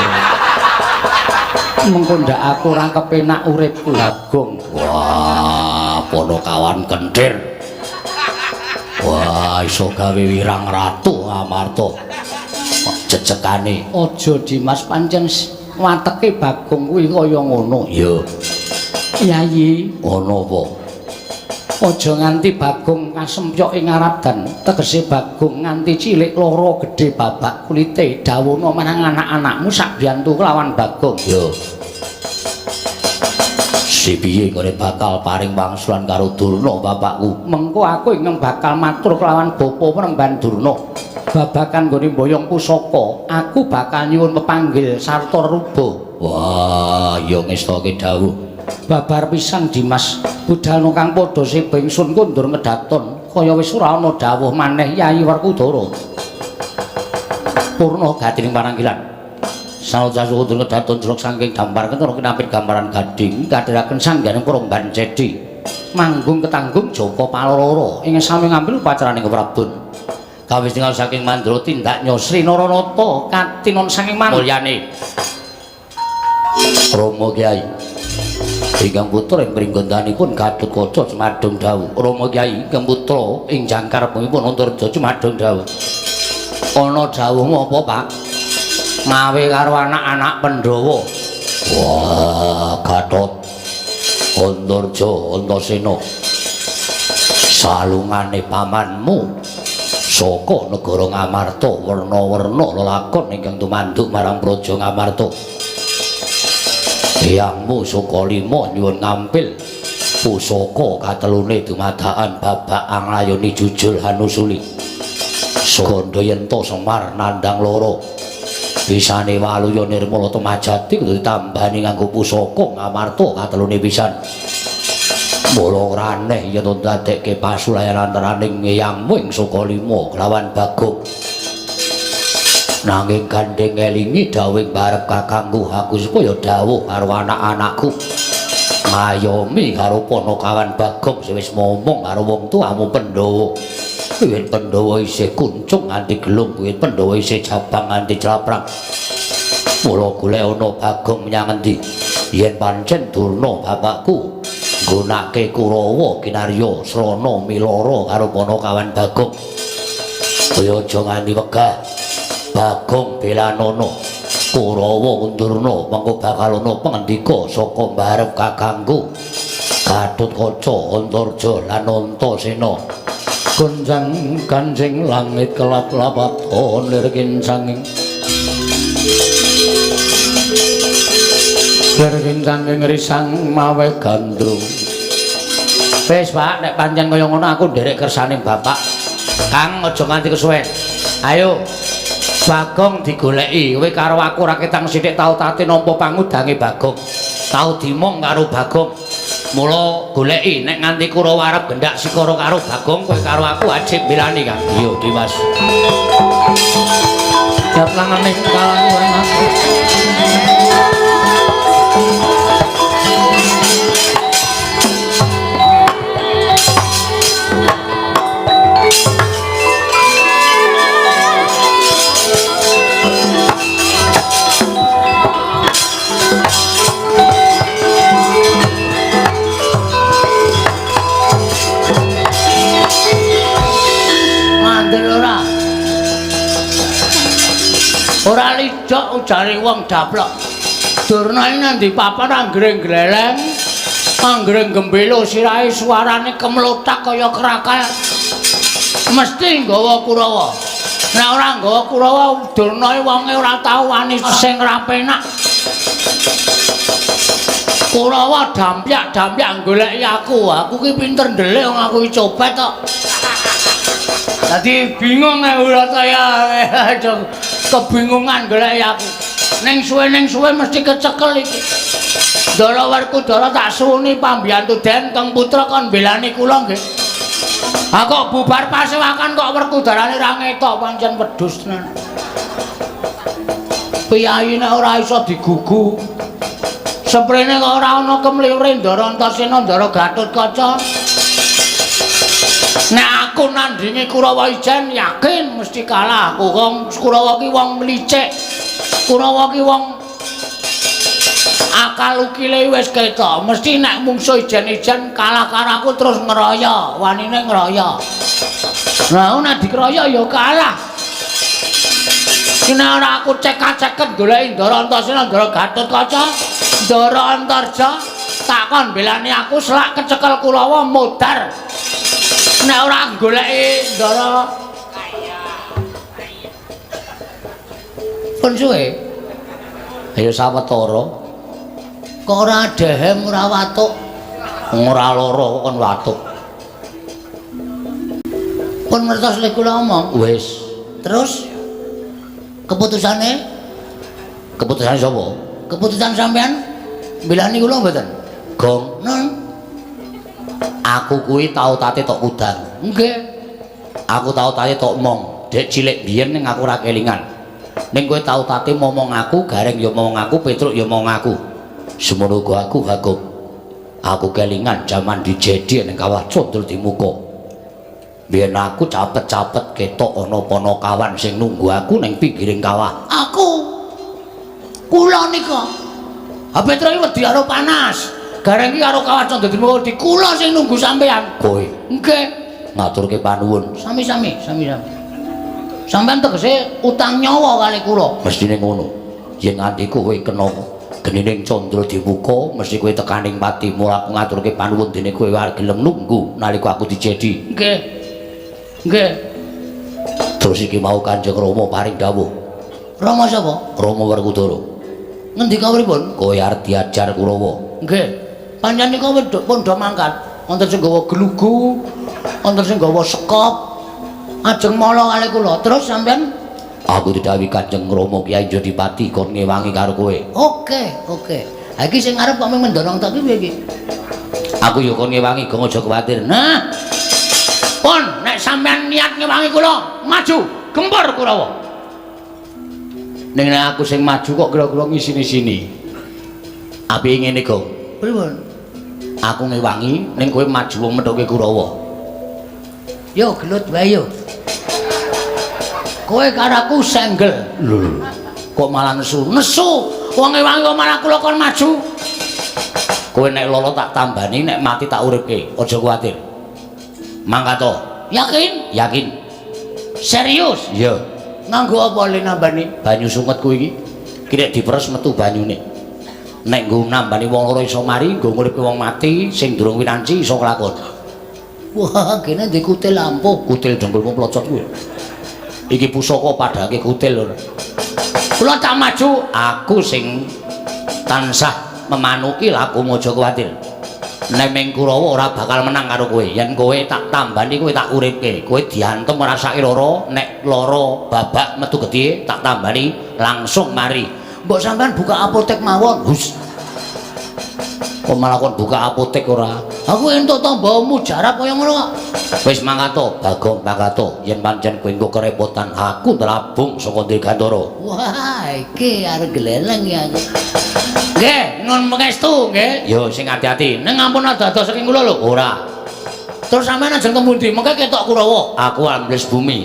Mengko ndak aku ora kepenak uripku Bagong. Wah, Ponokawan kentir. Wah, iso gawe wirang ratu Amarta. Kok jejegane. Aja Dimas pancen wateke Bagong kuwi kaya ngono. Ya, Yayi, ono apa? aja nganti Bagong kasempyok ing aradan. Tegese Bagong nganti cilik loro gedhe babak kulite dawono marang anak-anakmu sak biyantu kelawan Bagong. Ya. Si piye kene bakal paring wangsulan karo Durna bapakku. Mengko aku ingkang bakal matur kelawan bapa Penemban Durna. Babakan nggone mboyong pusaka, aku bakal nyuwun pepanggil sarta ruba. Wah, ya ngestake dawuh. Babar pisan Dimas, budal kang padha sebengsun kundur ngedaton, kaya wis ora ana dawuh maneh Yayi Werkudara. Purna gatining pananggilan. Sanadyan kundur ngedaton jrok saking dampar kentara kinapit gambaran gading kadhiraken sangganing Promban Cedi. Manggung ketanggung Jaka Paloro ing sami ngambil upacaraning Prabun. Kawis tinggal saking Mandra tindak Nyosri Naranata katinon saking mulyane Rama Kyai. Ingkang putra ing pringgondanipun Gatotkaca Jumadung dawuh. Rama Kyai ingkang putra ing jangkarepipun Antarja Jumadung dawuh. Ana dawuhmu apa, Pak? Mawe karo anak-anak Pandhawa. Wah, Gatot Antarja Antasena. Salungane pamanmu saka negara Ngamarta werna-werna lelakon ingkang tumanduk marang praja Ngamarta. Eyangmu Sukalima nyuwun ngampil pusaka katelune dumadakan babak anglayoni jujul Hanusuli. Sondayanta Semar nandhang loro. Bisane waluya nirmala tumajati kudu ditambani nganggo pusaka Ngamarta katelune pisan. Mula ora aneh yen ndadekke pasulayan antaraning eyangmu ing Sukalima kelawan Bagong. Nanging gandeng elingi dawuh barep kakangku aku supaya dawuh karo anak-anakku. Ngayomi karo Ponokawan Bagong sing wis momong karo wong tuamu Pandhawa. Wiwit Pandhawa isih kuncung nganti gelung, wiwit Pandhawa isih jabang nganti claprang. Mula golek ana Bagong menyang endi? Yen pancen Durna bapakku nggunakake Kurawa kinarya srana milara karo Ponokawan Bagong. Kaya aja nganti wegah. Bagong belanana Kurawa undurna mengko bakal ana pangendika saka mbarep kakangku Gatotkaca Antarja lan Antasena. Gonjang kanjing langit kelap-lapat nirkin sanging nirkin sanging risang mawe gandrung. Wis Pak, nek pancen kaya ngono aku nderek kersaning bapak. Kang aja nganti kesuwen. Ayo Bagong digoleki, kowe karo aku ora ketang sithik tau tate nampa pangudange Bagong. Tau dimong karo Bagong. Mula goleki nek nganti Kurawa arep gendak sikara karo Bagong, kowe karo aku wajib milani, Kang. Iya, Dimas. Jatlanganing kalangan aku. jok ujare wong daplok. Durna iki nang ndi papan anggring gleleng. Anggring gembelo sirahe suarane kemlotak kaya krakal. Mesti nggawa Kurawa. Nek ora nggawa Kurawa Durna wonge ora tau wani sing rapenak. Kurawa dampyak goleki aku. Aku ki pinter ndelik wong aku iki copet kok. Dadi bingung Urataya. Kebingungan goleki aku. Ning suwe mesti kecekel iki. Ndara Werkudara tak suwuni pambiyantu Den Kang Putra kon belani kula nggih. Ha kok bubar pasewakan kok Werkudarane ra ngetok pancen wedhus tenan. Piyayine ora iso digugu. Seprene kok ora ana kemliwire Ndara Antasena Ndara Gatotkaca. Nek aku nandingi Kurawa Ijen yakin mesti kalah aku. Wong Kurawa ki wong licik. Kurawa ki wong akal ukile wis ketok. Mesti nek mungsuh Ijen-ijen kalah karo aku terus ngeroyo, wanine ngeroyo. Lah nek dikeroyo ya kalah. Kene ora aku cekak-ceket goleki Ndara Antasena Ndara Gatotkaca, Ndara Antarja takon belani aku selak kecekel Kurawa modar. Nek ora goleki Ndara pun suwe. Ayo sawetara. Kok ora dehem ora watuk. Ora lara kon watuk. Pun ngertos lek kula omong. Wis. Terus keputusane Sapa? Keputusan sampean bilani kula mboten? Gong. Nang Aku kuwi tau tate tok kudang. nggih. Aku tau tate tok mong. Dek cilik biyen ning aku ora kelingan. Ning kowe tau tate momong aku, Gareng ya momong aku, Petruk ya momong aku. Semono uga aku Bagong. Aku kelingan jaman dijedi ning kawah Condro Dimuka. Biyen aku capet-capet ketok ana Ponokawan sing nunggu aku ning pinggiring kawah. Kula nika. Ha Petruk iki wedi karo panas. Gareng iki karo kawah Condro Dimuka di kula sing nunggu sampean. Kowe Nggih. ngaturke panuwun. Sami-sami. Sampeyan tegese utang nyawa kali kula. Mestine ngono. Yen nganti kowe kena genining Condro Dimuka, mesti kowe tekaning patimu. Aku ngaturke panuwun dene kowe arep gelem nunggu nalika aku dijedi. Nggih. Terus iki mau Kanjeng Rama paring dawuh. Rama sapa? Rama Werkudara. Ngendika pripun? Kowe arep diajar Kurawa. Nggih. Panjenengan nika wedok pun do mangkat. Wonten sing gawa glugu, wonten sing gawa sekop. Ajeng mala kali kula. Terus sampean Aku didhawuhi Kanjeng Rama Kyai Jodipati kon ngewangi karo kowe. Oke. Ha iki sing arep kok mendorong tak piye iki? Aku ya kon ngewangi, gong aja kuwatir. Nah. Pun nek sampean niat ngewangi kula, maju gempur Kurawa. Ning nek aku sing maju kok kira-kira ngisini-sini. Apike ngene, Gong? Pripun? Aku ngewangi ning kowe maju wong methoke Kurawa. Yo gelut wae yo. Kowe karo aku senggel. Lho. Kok malah nesu? Nesu. Wong ngewangi kok malah kula kon maju. Kowe nek lolo tak tambani, nek mati tak uripke. Aja kuwatir. Mangkat to. Yakin? Yakin? Serius? Iya. Nganggo apa le nambani? Banyu sungetku iki. Ki nek diperes metu banyune. Nek nggo nambani wong loro iso mari, nggo nguripke wong mati sing durung winanci iso kelakon. Wah, kene ndek kutil lampu. Kutil dengkulmu plocot kuwi. Iki pusaka padhake kutil lho. Kula tak maju, Aku sing tansah memanuki lakumu aja kuwatir. Nek ming Kurawa ora bakal menang karo kowe. Yen kowe tak tambani kowe tak uripke. Kowe diantem ora sak lara, nek lara babak metu gedhe tak tambani langsung mari. mbok sampean buka apotek mawon. Hus. Kok malah kon buka apotek ora? Aku entuk to bawa mujarab kaya ngono kok. Wis mangkato, Bagong mangkato. Yen pancen kowe engko kerepotan, aku ndelabung saka Dirgantara. Wah, iki arep gleleng ya. Nggih, nun mengestu nggih. Yo sing ati-ati. Ning ampun ada-ada saking kula lho. Ora. Terus sampean ajeng kemundi, mengke ketok Kurawa. Aku ambles bumi.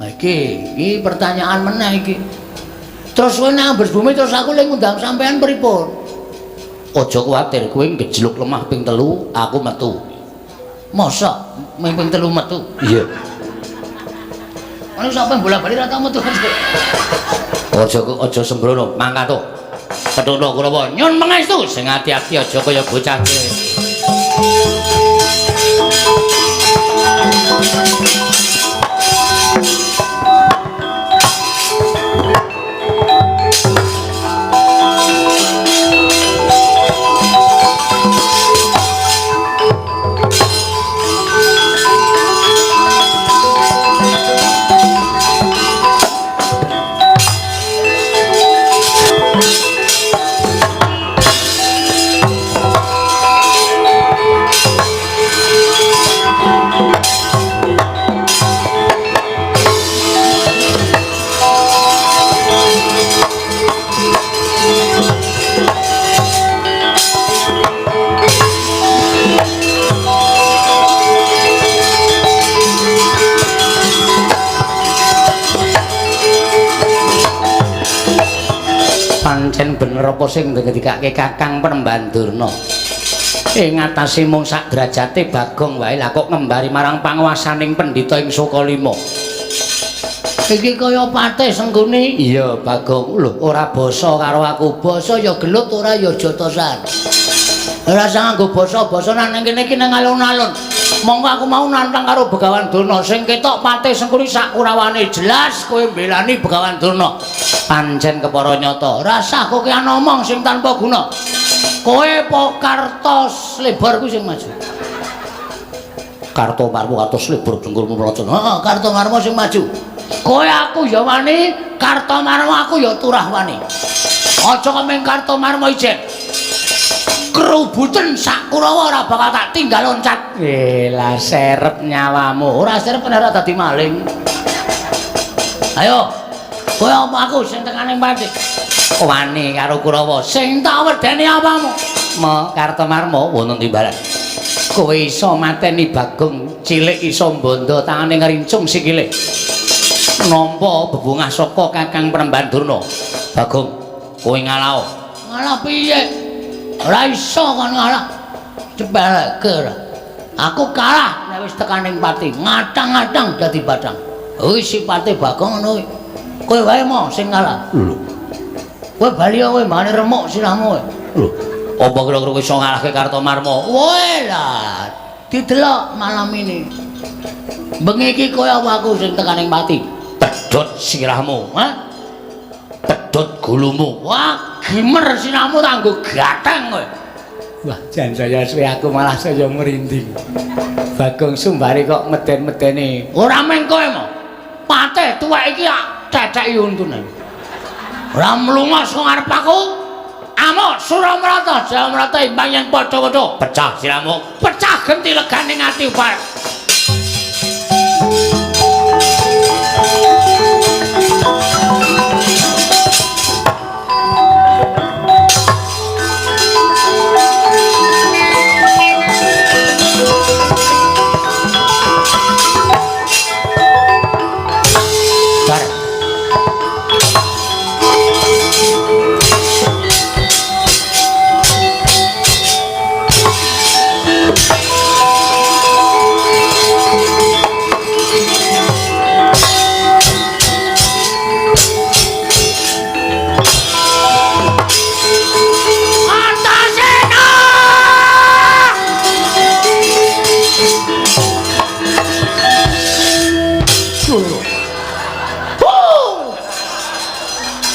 Nah, iki pertanyaan meneh iki. Terus kowe nek ambles bumi terus aku lek ngundang sampean pripun? Aja kuwatir, kowe ngejluk lemah ping 3, aku metu. Mosok ping 3 metu. Iya. Ana sampean bola-bali ra tau metu. Aja sembrono, mangkat to. Kethuthuk Kurawa nyun pangestu sing ati-ati aja kaya bocah cilik. Pancen bener apa sing ndikake Kakang Penemban Durna. Ing atase mung sak derajate Bagong wae lah kok ngembari marang panguwasaning pendhita ing Sukalima. Iki kaya patih senggone. Iya, Bagong. Lho, ora basa karo aku. Basa ya gelut ora ya jotosan. Ora usah nganggo basa-basa nang kene iki nang alun-alun. Monggo aku mau nantang karo Begawan Durna sing ketok patih sengkuni sak kurawane jelas kowe mbelani Begawan Durna. Pancen kepara nyata, rasah kowe ana omong sing tanpa guna. Kowe apa kartos lebar kuwi sing maju? Karto marmo kartos lebar dengkulmu mlocot. Heeh, karto marmo sing maju. Kowe aku ya wani, karto marmo aku ya turah wani. Aja kemeng karto marmo ijen. Kerubutan sak Kurawa ora bakal tak tinggal loncat. Lah serep nyawamu. Ora serep ora dadi maling. Ayo. Kowe apa aku sing tekaning pati? Wani karo Kurawa sing tak wedeni apamu? Kartomarma wonten timbalan. Kowe iso mateni Bagong cilik iso mbondo tangane ngrincung sikile. Nampa bebungah saka Kakang Penemban Durna. Bagong, kowe ngalah. Ngalah piye? Ora iso kon ngalah. Cepelke. Aku kalah nek wis tekaning pati, ngatang-ngatang dadi batang. Wis sipate Bagong ngono kuwi. Kowe wae mo sing ngalah. Lho. Kowe bali kowe mane remuk sirahmu. Lho. Apa kira-kira kowe iso ngalahke Kartomarma? Woe lah. Didelok malam ini. Bengi iki kowe apa aku sing tekaning pati? Pedhot sirahmu, ha? Pedhot gulumu. Wah, gimer sirahmu tak nggo gatheng kowe. Wah, jan saya suwe aku malah saya merinding. Bagong Sumbari kok meden-medeni. Ora meng kowe mo. Patih tuwek iki cecek untunan. Ora mlungos kok ngarep aku. Amuk Suramrata, Jayamrata imbang yang padha-padha. Pecah sirahmu. Pecah genti legane ati upar.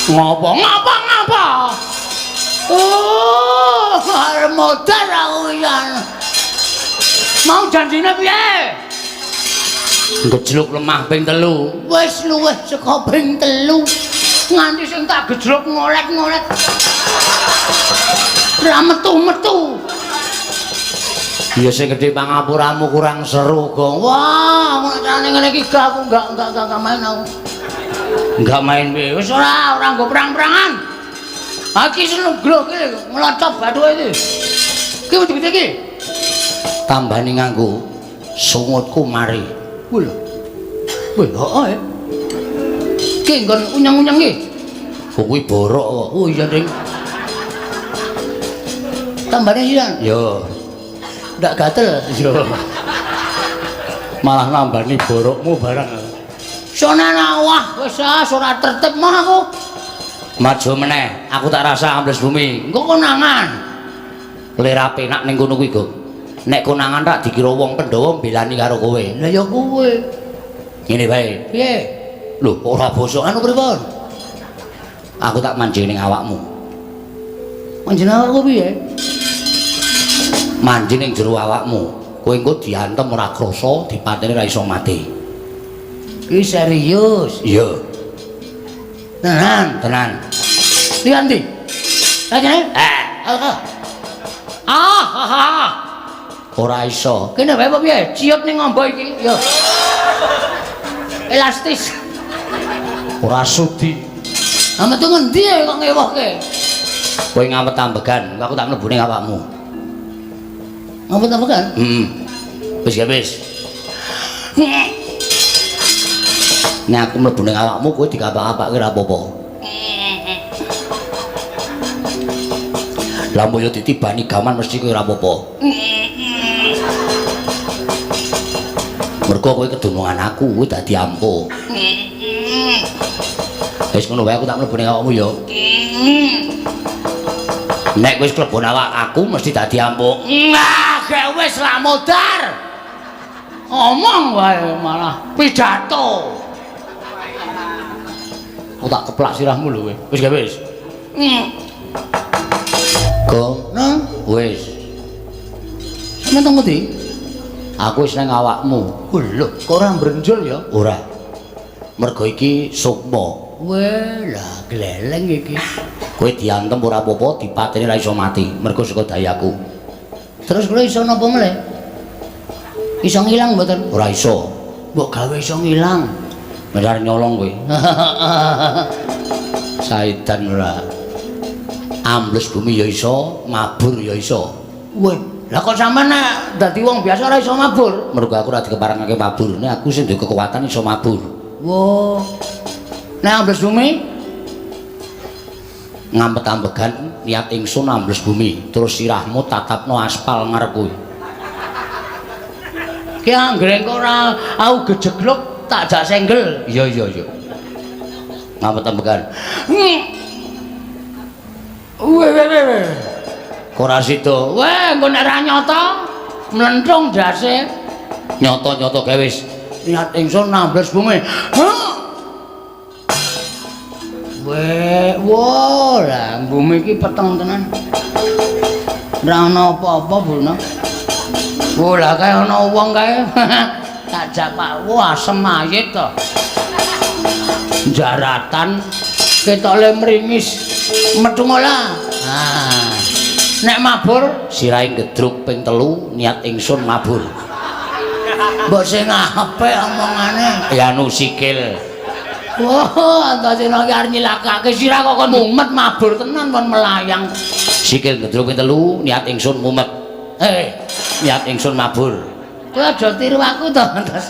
Ngapa? Oh, arep modar aku yan. Mau janjine piye? Gejluk lemah ping 3. Wis luwih saka ping 3. Nganti sing tak gejluk ngolet-ngolet. Ora metu-metu. Ya sing gedhe pangapuramu kurang seru, Gong. Wah, mun carane ngene iki aku enggak main aku. Enggak main piye? Wis ora nggo perang-perangan. Aki seneng glok iki nglocop bathuke iki. Ki wedi iki. Tambani nganggo sungutku mari. Wih, heeh. Ki nggon unyang-unyang iki. Kuwi borok kok. Oh iya, Ding. Tambane hilang. Yo. Ndak gatel. Yo. Malah nambani borokmu barang. Sonana wah wis ora tertib mah aku. Maju meneh, aku tak rasa ambles bumi. Engko konangan. Lera penak ning kono kuwi, Gong. Nek konangan tak dikira wong Pandhawa belani karo kowe. Lah ya kowe. Ngene bae. Piye? Lho, ora basa anu pripun? Aku tak manjing ning awakmu. Manjen awakku piye? Manjing ning jero awakmu. Kowe engko diantem ora krasa, dipateni ora iso mati. Ki serius. Iya. Tenan. Di ndi? Lajene? Ora iso. Kene wae apa piye? Ciut ning ngombo iki. Yo. Elastis. Ora sudi. Amet ngendi kok ngewohke? Kowe ngawet ambegan, aku tak mlebu ning awakmu. Ngapet apa kan? Wis ya wis. Nek aku mlebu ning awakmu kowe dikapak-kapakke ora apa-apa. Lah mulya ditibani gaman mesti kowe ora apa-apa. Mergo kowe kedunungan aku kowe dadi ampuh. Wis ngono wae aku tak mlebu ning awakmu ya. Nek wis klebon awak aku mesti dadi ampuh. Nah, gak wis ra modar. Omong wae malah pidato. Aku tak keplak sirahmu lho kowe. Wis gak wis. Gong, Nang, wis. sampe teng ngendi? Aku wis nang awakmu. Lho, kok ora mbrenjol ya? Ora. Mergo iki sukma. Wah, lah gleleng iki. Kowe diantem ora apa-apa, dipateni ora iso mati, mergo saka dayaku. Terus kula iso napa meneh? Iso ngilang mboten? Ora iso. Mbok gawe iso ngilang. Benar nyolong kowe. Saidan ora. Ambles bumi ya iso, mabur ya iso. Weh, lah kok sampean nek dadi wong biasa ora iso mabur? Mergo aku ora dikeparengake mabur. Nek aku sing duwe kekuatan iso mabur. Wo. Nek ambles bumi Ngampet ambegan niat ingsun ambles bumi, terus sirahmu tatapno aspal ngarep kowe. ki anggere kok ora aku gejegluk tak jak senggel. Iya. Ngampet ambegan. Weh. Kok ora sida? Weh, engko nek ra nyata mlenthung jase. Nyata-nyata gawe wis. Niat ingsun ambles bumi. Weh, wah, lah bumi iki peteng tenan. Ora ana apa-apa, Bruno. Wah, lah kaya ana wong kae. Tak jak Pak, wah asem ayit to. Jaratan ketok le mringis metu ngolah. Nah, nek mabur Sirahe gedruk ping 3 niat ingsun mabur. mbok sing apik omongane. Ya anu sikil. Wah, antasena iki arep nyilakake sira kok kon mumet mabur tenan kon melayang. Sikil gedruk ping 3 niat ingsun mumet. Niat ingsun mabur. Kowe aja tiru aku to, Antas.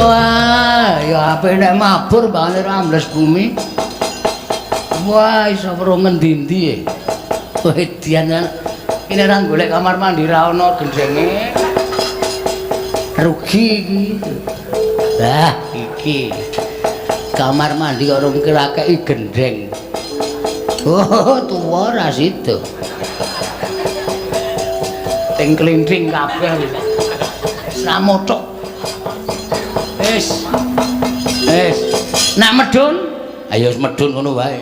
Wah, ya apik nek mabur bane ra ambles bumi. Wah, iso weruh ngendi-endi. Wedian ini ra golek kamar mandi ra ono gendenge. Rugi iki. Lah, iki. Kamar mandi kok rung kirakeki gendeng. Oh, tuwa ra sido. Ting klintring kabeh wis. Samotok. Wis. Nek medun, Ayo wis medun ngono wae.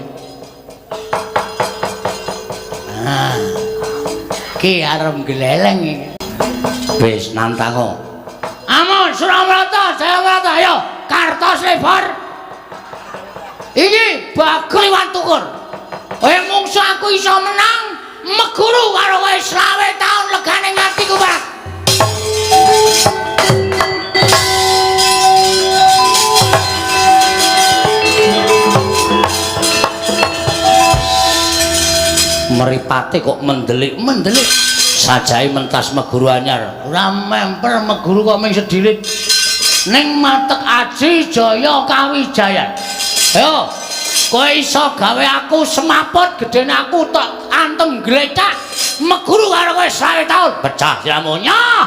ah. Ki arep gleleng iki. Wis nantang. Amun Suramarta, Jayawrata, ayo Kartoslebor. Iki bakul liwat tukur. Kowe mungsu aku iso menang, meguru karo kowe 20 taun legane ngatiku barak. Mripate kok mendelik sajahe mentas meguru anyar. Ora memper meguru kok ming sedilit. Ning matek aji jaya kawijayan. Ayo, kowe iso gawe aku semaput gedene aku tok antem glecak. Meguru karo kowe 20 taun. Pecah siramu nyah.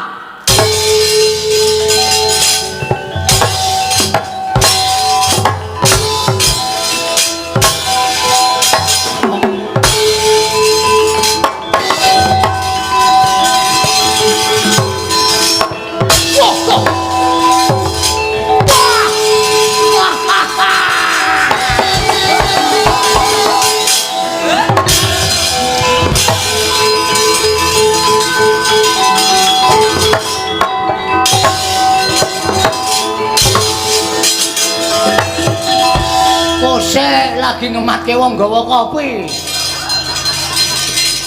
Kosek lagi ngematke wong gawa kopi.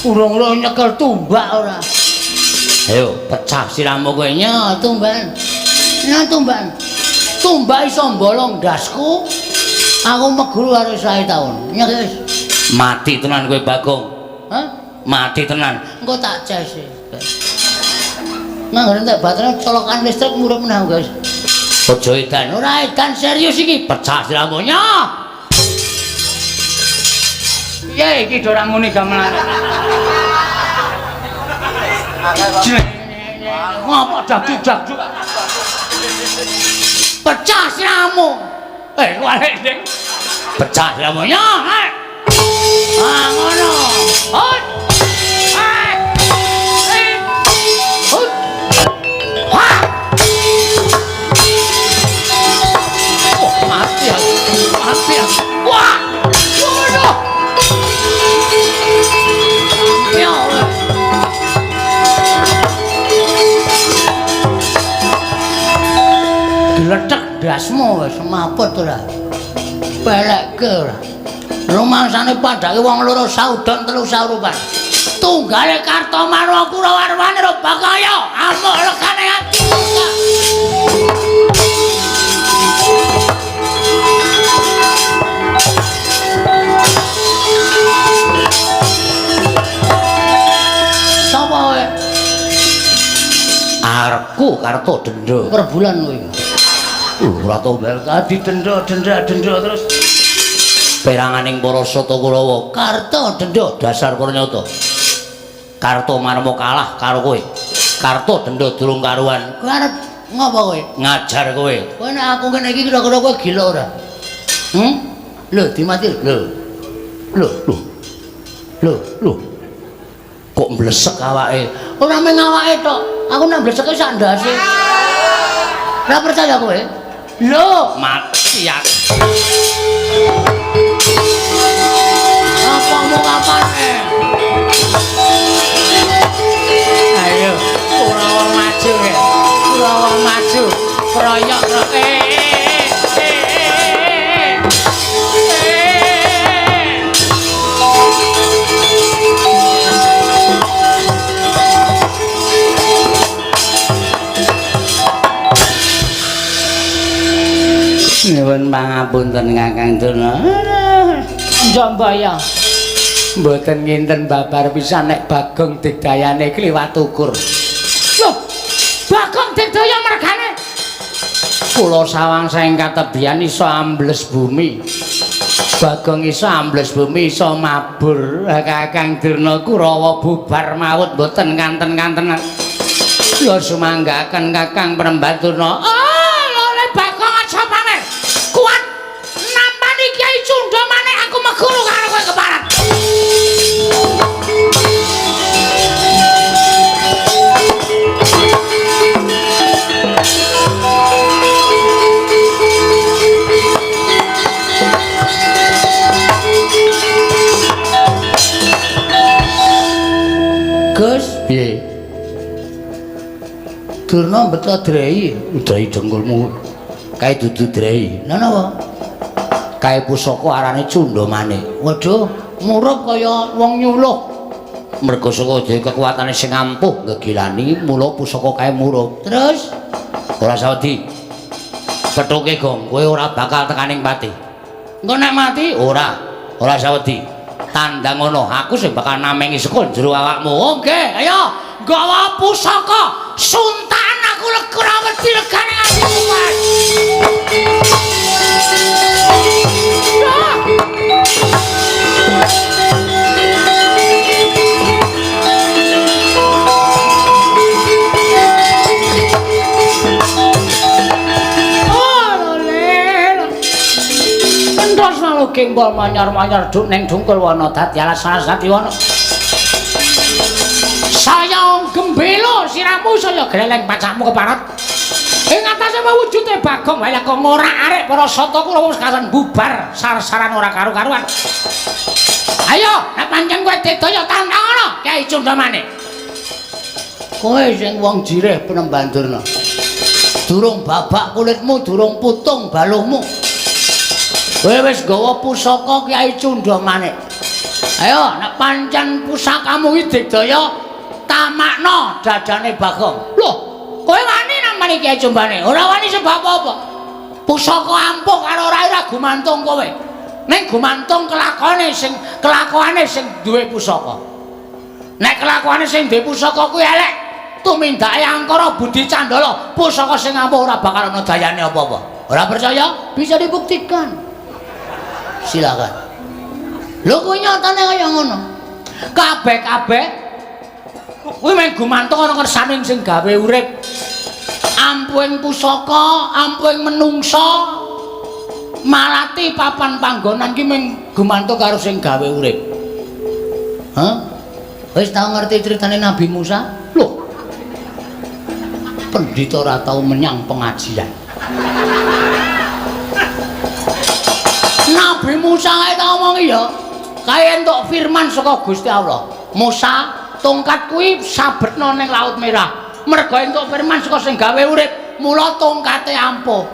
Urung-urung nyekel tumbak ora. Ayo pecah siramu kowe Ya tumban. Nah tumban. Tumbak iso mbolong dasku. Aku meguru harus 2 tahun. Ya guys. mati tenan kowe Bagong Hah? mati tenan Engko tak jas. Manggon tak baterai colokan listrik murip menang guys. aja edan Ora edan serius iki. pecah siramu nya Ya iki do ora ngene gamelane. Ngapa dagdug-dagdug? Pecah siramu. Wale Ding. pecah siramu nya Ah ngono. Hot. Hut. Wah. Oh, mati aku. Mati aku. Wah. Waduh. Ya Allah. Diletek dasmu wis maput ora. Peleke ora. Rumangsane padake wong loro saudon telu saurupan. Tunggale Kartomarma Kurawarwane ro Bakaya amuk legane ati. Sapa kowe? arepku Kartodendra Per bulan kowe. ora tombal Didenda terus peranganing para Sata Kurawa Kartodendra. dasar Kurnyata Kartomarma kalah karo kowe Kartodendra durung karuan Kowe arep ngapa kowe? ngajar kowe Kowe nek aku ngene iki kira-kira kowe gila ora? Lho, dimati lho. Lho. kok mblesek awake Ora mung awake tok. Aku nek bleseke sak ndase. Ora percaya kowe? Lho, mati aku apa mau kapane? Ayo, Kurawa maju ya. Kurawa maju. Proyok ro Nyuwun pangapunten Kakang Durna. Jambaya. Mboten nginten babar pisan nek Bagong digdayane kliwat ukur. Loh, Bagong digdaya mergane. Kula sawang saing katebian iso ambles bumi. Bagong iso ambles bumi iso mabur. Kakang Durna Kurawa bubar maut mboten kanten-kantenan. Kula sumanggaken Kakang Prembat Durna. Oleh Bagong aja pamer. Kuat nampani Kyai Cundha maneh aku meguru karo kowe keparat. Gus, piye? Durna beto drei, ndrai dengkulmu kae dudu drei lha napa? kae pusaka arane Cundha maneh Waduh, murup kaya wong nyuluh. mergo saka dhewe kekuatane sing ampuh ngegilani mula pusaka kae murup Terus ora sawedi kethuke Gong kowe ora bakal tekaning pati engko nek mati ora sawedi tandang ngono aku sing bakal namengi sekul jero awakmu oke, ayo gawa pusaka suntan aku ora wedi legane atiku Mas. Entos malu kembol manyar-manyar duk ning dungkul wana dadi alasan Satiwana. Saya gembelo siramu saya greleng pacakmu keparat. Ing atase wujude Bagong wae kok ngorak arek para Sata Kurawa wis kasan bubar sar-saran ora karu-karuan. Ayo, nek pancen kowe dedaya tantangono Kyai Cundha maneh. Kowe sing wong jireh Penemban Durna. Durung babak kulitmu, durung putung baluhmu. Kowe wis gawa pusaka Kyai Cundamanik. Ayo nek pancen pusakamu iki digdaya tamakno dadane Bagong. Loh, kowe wani namane Kyai Cundamanik? Ora wani sebab apa? Pusaka ampuh karo ora gumantung kowe. Ning gumantung kelakuane sing duwe pusaka. Nek kelakuane sing duwe pusaka kuwi elek, tumindake angkara budi candala, pusaka sing ampuh ora bakal ana dayane apa-apa. Ora percaya? Bisa dibuktikan. Silakan. Lho kuwi nyatane kaya ngono. Kabeh kuwi mung gumantung ana kersane sing gawe urip. Ampuhing pusaka, ampuhing menungsa, malati papan panggonan ki mung gumantung karo sing gawe urip. Hah? Wis tau ngerti critane Nabi Musa? Loh. Pendhita ora tau menyang pengajian. Nabi Musa kae tau ngomong ya. Kae entuk firman saka Gusti Allah. Musa, tongkat kuwi sabetno ning Laut Merah. Merga entuk firman saka sing gawe urip, mula tongkate ampuh.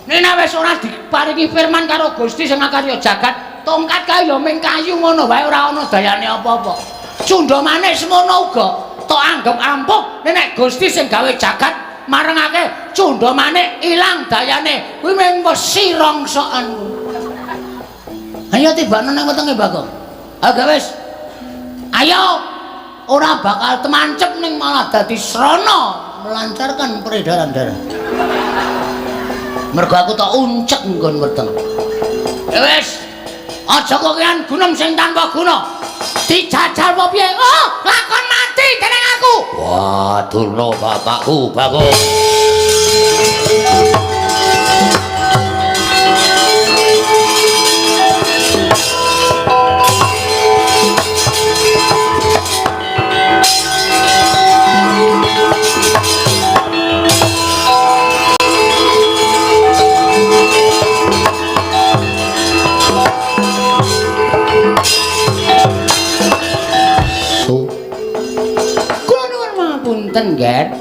Nek wis ora diparingi firman karo Gusti sing ngakarya jagat, tongkat kae ya mung kayu ngono wae ora ana dayane apa-apa. Cundamanik semono uga, tok anggap ampuh nek Gusti sing gawe jagat marengake Cundamanik ilang dayane. Kuwi mung wesi rongsokan. Ayo tibane nang wetenge Bagong. Aga wis. Ayo ora bakal temancep ning malah dadi srana melancarkan peredaran darah. Mergo aku tak uncek nggon weteng. Wis, aja kokean gunung sing tanpa guna. Dijajal apa piye? Oh, lakon mati dening aku. Wah, Durna bapakku, Bagong. Ger.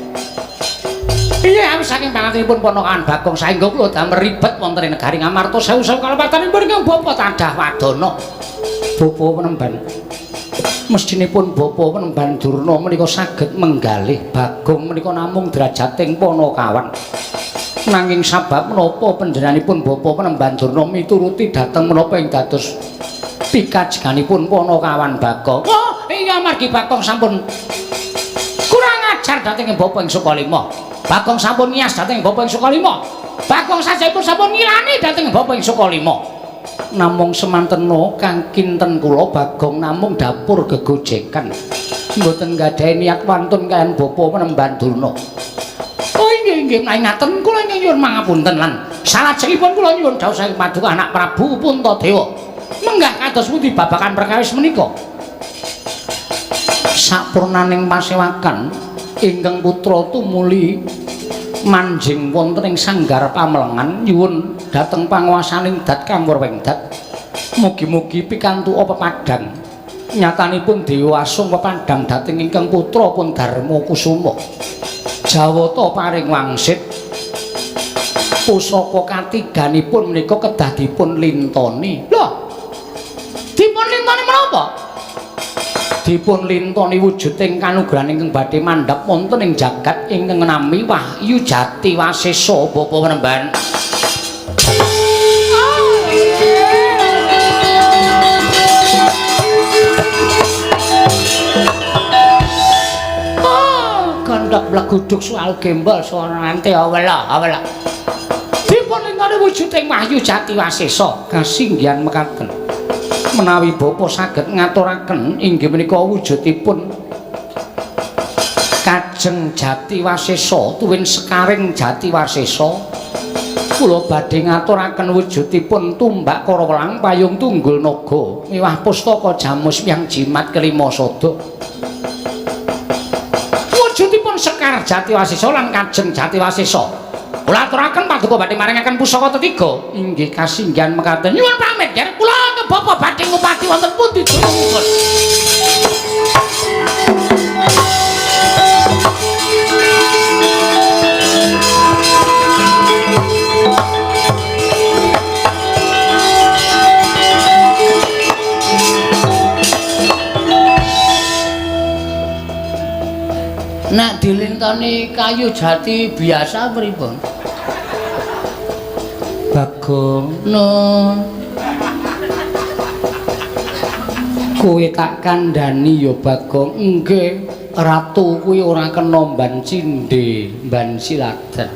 Iya, awis saking pangatenipun ponakan Bagong saengga kula damel ribet wonten ing negari Ngamarta sewu-sewu kalepatanipun ingkang bapa tadah wadana. Bapa Penemban. Mestinipun bapa Penemban Durna menika saged menggalih Bagong menika namung derajating Panakawan. Nanging sabab menapa panjenenganipun bapa Penemban Durna mituruti dhateng menapa ing dados pikajenganipun Panakawan Bagong. Oh, iya margi Bagong sampun dhateng bapa ing Sukalima. Bagong sampun ngias dhateng bapa ing Sukalima. Bagong sajaipun sampun ngilani dhateng bapa ing Sukalima. Namung semantena kang kinten kula Bagong namung dapur gegojekan. Mboten gadhahi niat wantun kaliyan bapa Penemban Durna. Oh inggih menawi ngaten kula nyuwun mangapunten lan salajengipun kula nyuwun dawuh saking Paduka Anak Prabu Puntadewa. Menggah kados pundi babakan perkawis menika? Sapurnaning pasewakan ingkang putra tumuli manjing wonten ing sanggar pamelengan nyuwun dhateng panguwasaning dat Kanggur Wengdat mugi-mugi pikantuk pepadang nyatanipun Dewa Asung pepadang dhateng ingkang putra pun Darma Kusuma Jawata paring wangsit pusaka katiganipun menika kedah dipun lintoni. Lho, dipun lintoni menapa? Dipun lintoni wujuding kanugrahan ingkang badhe mandhap wonten ing jagat ingkang nami Wahyu Jati Wasesa Bapa Penemban. Kandhak bleguduk soal gembol sonante awela. Dipun lintoni wujuding Wahyu Jati Wasesa kasinggihan mekaten. Menawi bapa saged ngaturaken inggih menika wujudipun Kajeng Jati Wasesa tuwin Sekaring Jati Wasesa kula badhe ngaturaken wujudipun tumbak Karawelang payung tunggul naga miwah pustaka jamus yang jimat kelima sada wujudipun Sekar Jati Wasesa lan Kajeng Jati Wasesa kula aturaken paduka badhe maringaken pusaka tetiga inggih kasinggihan mekaten nyuwun pamit yer kula Bapak badhe ngupati wonten pundi dunungipun. ngenteni kayu jati biasa pripun? Bagong, Nun. kowe tak kandhani ya Bagong. Nggih, ratu kuwi ora kena mban cindhe, mban siladen.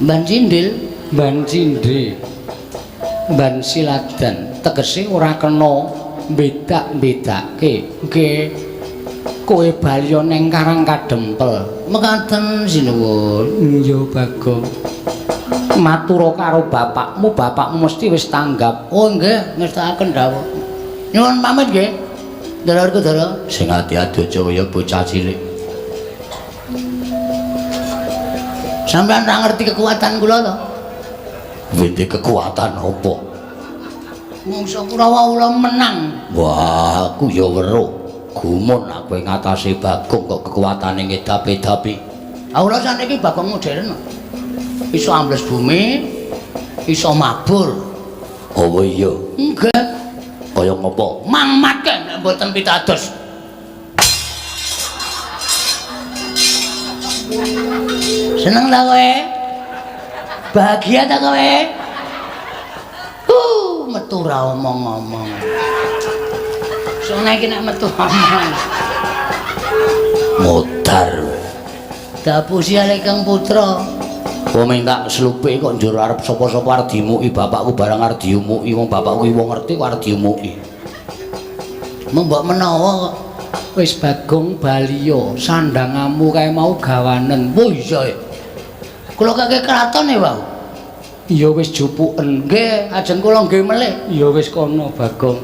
Mban Cindil, Mban cindhe, mban siladen. Tegese ora kena bedak-bedake. Nggih, kowe bali neng Karang Kadempel. mekaten sinuwun. Iya Bagong. Matura karo bapakmu, bapakmu mesti wis tanggap. Oh nggih, ngestakaken dawuh. Nyuwun pamit nggih. Dulurku dara. Sing ati-ati aja kaya bocah cilik. Sampeyan ora ngerti kekuatan kula to? Wite kekuatan apa? Mungsa Kurawa ula menang. Wah, aku ya weruh. Gumun aku ngatasi Bagong kok kekuatane ngedapi-dapi. Aula saniki Bagong modern. Iso ambles bumi, iso mabur. Oh iya, Nggih, kaya ngopo? mangmatke nek mboten pitados. Seneng ta kowe? Bahagia ta kowe? Metu ra omong-omong. Soale iki nek metu omong. Modar. Dapusi ale Kang Putra. Kok minta slupe kok njur arep sapa-sapa arep diumuki bapakku barang arep diumuki wong bapakku iki wong ngerti kok arep diumuki. Mbok menawa Wis Bagong baliya, sandangamu kae mau gawanen. oh iya. Kula kakek kraton e wae. Ya wis jupuken. Nggih, ajeng kula nggih melih. Ya wis kono Bagong.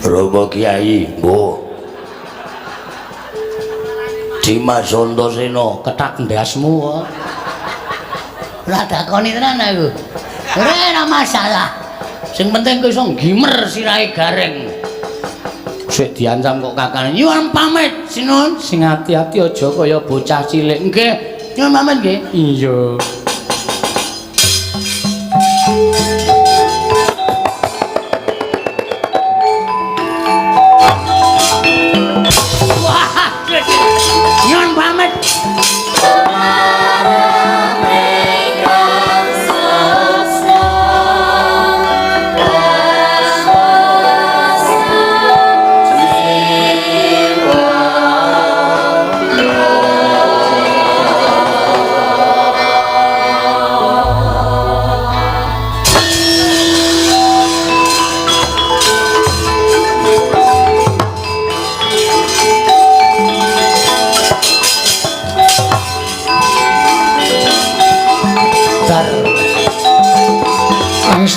Romo Kiai, mbuh. Dimas Antasena, Ketak ndasmu kok. Ora dakoni tenan aku. Ora masalah. Sing penting kowe iso gimer sirahe gareng. sik diancam kok kakane. Nyuwun pamit, Sinun. Sing ati-ati aja kaya bocah cilik. Nggih, nyuwun pamit nggih. Iya. Wah, nyuwun pamit.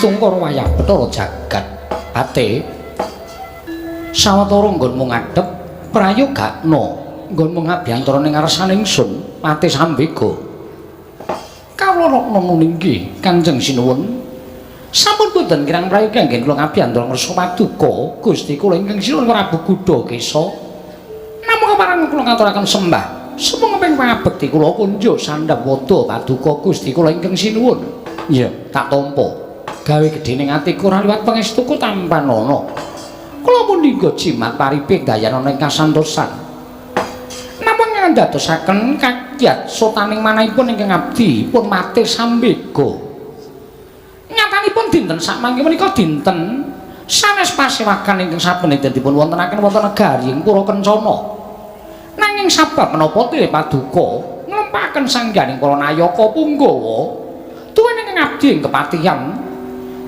Tungkara wayah Bathara Jagat Pate sawetara nggonmu ngadhep prayogakna nggonmu ngabyantara ning ngarsaning ingsun Pate Sambega kawula rekna nuninggi Kanjeng Sinuwun sampun boten kirang prayoga nggih kula ngabyantara ngarsa paduka Gusti kula ingkang sinuwun Prabu Gudha Kesa namung kepareng kula ngaturaken sembah semua ngeping pangabekti kula kunjuk sandhap wada paduka Gusti kula ingkang sinuwun iya tak tampa gawe gedhening atiku ora liwat pangestuku tanpa nono. Kula pun ninggo jimat pariping dayana ing kasantosan. Napa ngandadosaken kakyat sotaning manahipun ingkang abdi pun Pate Sambega. Nyatanipun dinten sakmangke menika dinten sanes pasewakan ingkang sapunika dipun wontenaken wonten negari ing Pura Kencana. Nanging sabab menapa Tire Paduka nglempahaken sangganing para nayaka Punggawa tuwin ingkang abdi ing kepatihan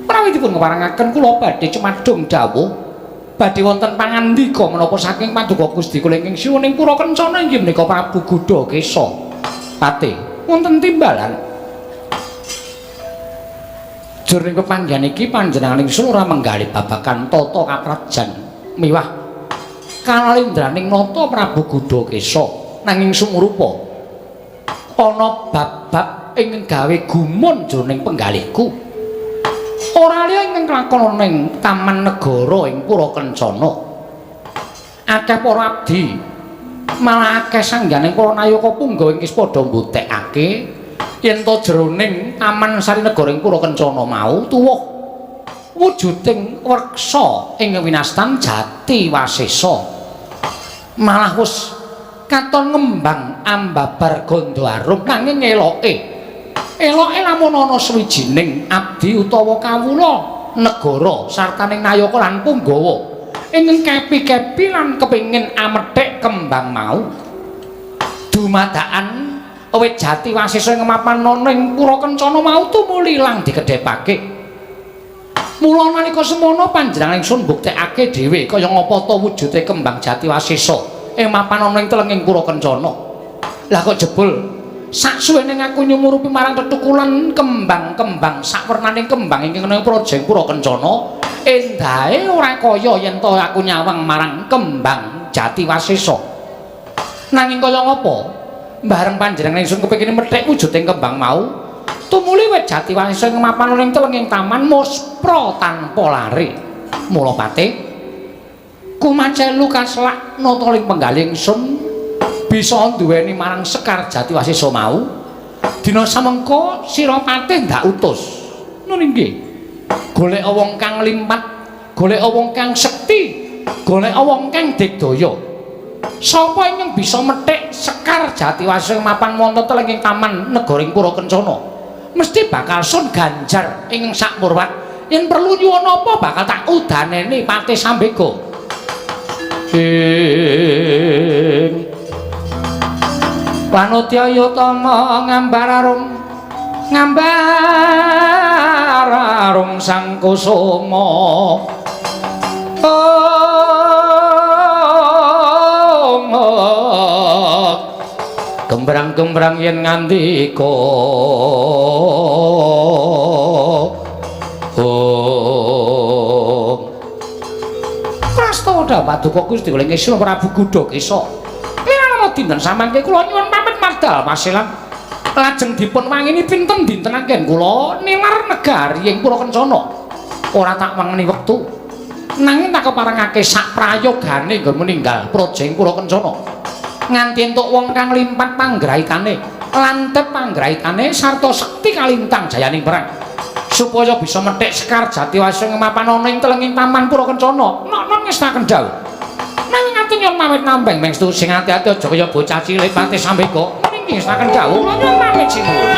prawitipun ngewarangaken kula badhe cumadung dawuh badhe wonten pangandika menapa saking Paduka Gusti kula ingkang sinuwun ing Pura Kencana inggih menika Prabu Gudha Kesa. Pate, wonten timbalan. Jroning pepanggihan iki panjenengan ingsun ora menggali babagan tata kaprajan miwah kalalindraning nata Prabu Gudha Kesa nanging sumurupa ana bab-bab ingkang gawe gumun jroning penggalihku. Ora liya ingkang kelakon ning Taman Negara ing Pura Kencana. Akeh para abdi malah akeh sangganing para nayaka Punggawa ingkang padha mbutekake yen to jroning Taman Sari Negara ing Pura Kencana mau tuwuh wujuding werksa ing winastan Jati Wasesa malah wis katon ngembang ambabar gondo arum nanging eloke lamun ana sawijining abdi utawa kawula negara sartaning nayaka lan punggawa ingkang kepi-kepi lan kepingin amethik kembang mau dumadakan wit Jati Wasesa ing mapan ning Pura Kencana mau tumuli ilang dikedhepake. Mula nalika semono panjenengan ingsun mbuktekake dhewe kaya ngapa ta wujude kembang Jati Wasesa ing mapan ana ing telenging Pura Kencana. Lah kok jebul saksuwene aku nyumurupi marang tetukulan kembang-kembang sakwernaning kembang ingkang ana ing Projeng Pura Kencana endahe ora kaya yen to aku nyawang marang kembang Jati Wasesa. Nanging kaya ngapa bareng panjenengan ingsun kepengin methik wujuding kembang mau tumuli wit Jati Wasesa ing mapan ning telenging taman muspra tanpa lare. Mula pate kumacelu kaslak nata ing penggalih ingsun bisa duweni marang Sekar Jati Wasesa mau. Dina samengko sira patih ndak utus. Nun inggih. Golek wong kang limpat, golek wong kang sekti, golek wong kang digdaya. Sapa ingkang bisa methik Sekar Jati Wasesa ing mapan wonten telenging taman negaring Pura Kencana? Mesti bakal sun ganjar ing sak murwat yen perlu nyuwun apa bakal tak udaneni Patih Sambega ing Panutyaya Tama ngambar arum sang kusuma gembrang-gembrang yen ngandika Prastoda Paduka Gusti Kula Ingkang Prabu Gudakesa kirana dinten samangke kula nyuwun pamit mardal pasilan lajeng dipun wangini pinten dinten anggen kula nilar negari ing Pura Kencana ora tak wangeni wektu nanging tak keparengake sak prayogane nggon meninggal Projeng Pura Kencana nganti entuk wong kang limpat panggraitane lantep panggraitane sarta sekti kalintang jayaning perang supaya bisa methik Sekar Jati Wasesa ing mapan ana ing telenging taman Pura Kencana nok-nok ngestaken dawuh nanging ati nyuwun pamit nambeng mengstu sing ati-ati aja kaya bocah cilik Patih Sambega niki ngestaken dawuh kula nyuwun pamit sinuwun.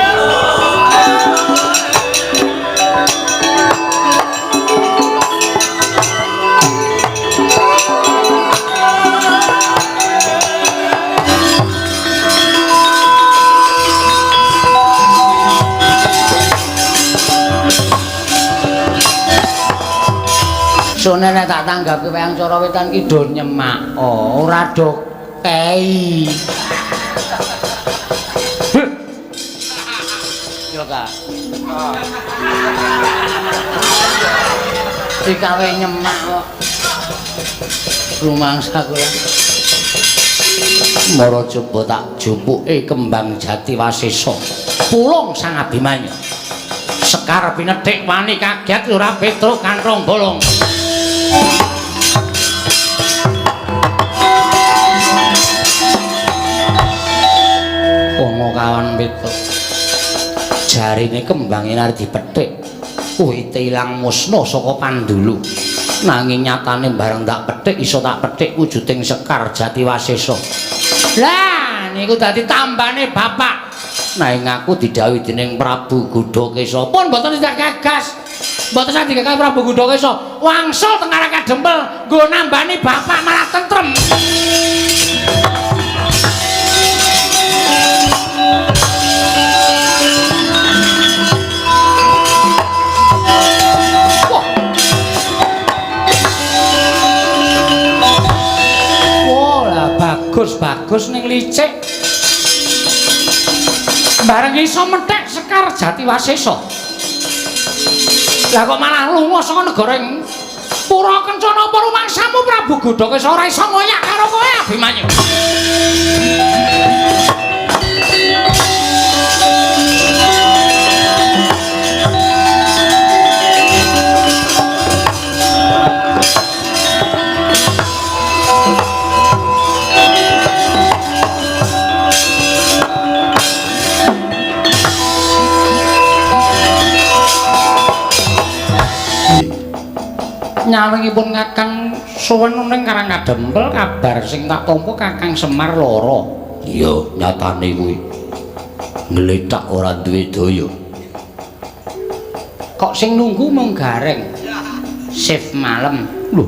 Sune nek tak tanggapi wayang cara wetan ki do nyemak. Oh, ora do kei. Yo Kak. Dikawe nyemak kok. Rumangsa kula. Mara coba tak jumpuke kembang Jati Wasesa. Pulung sang Abimanyu. Sekar pinethik wani kaget ora petruk kanthong bolong. Ana kawan petruk. Jarine kembange arep dipethik. Wite ilang musna saka pandulu. Nanging nyatane bareng tak pethik iso tak pethik wujuding Sekar Jati Wasesa. Lah niku dadi tambane bapak. Nanging aku didhawuhi dening Prabu Gudakesa pun mboten tidak gagas. Mboten sandi gagas Prabu Gudakesa. Wangsul teng arah kadempel nggo nambani bapak malah tentrem. Bagus ning licik. Bareng iso methek Sekar Jati Wasesa. Lah kok malah lunga saka negara ing Pura Kencana apa rumangsamu Prabu Gudakesa ora iso ngoyak karo kowe Abimanyu. Nyawingipun Kakang suwen ning Karangkadempel kabar sing tak tampa Kakang Semar lara. Iya, nyatane kuwi. Ngletak ora duwe daya. Kok sing nunggu mung gareng. Shift malam. Lho,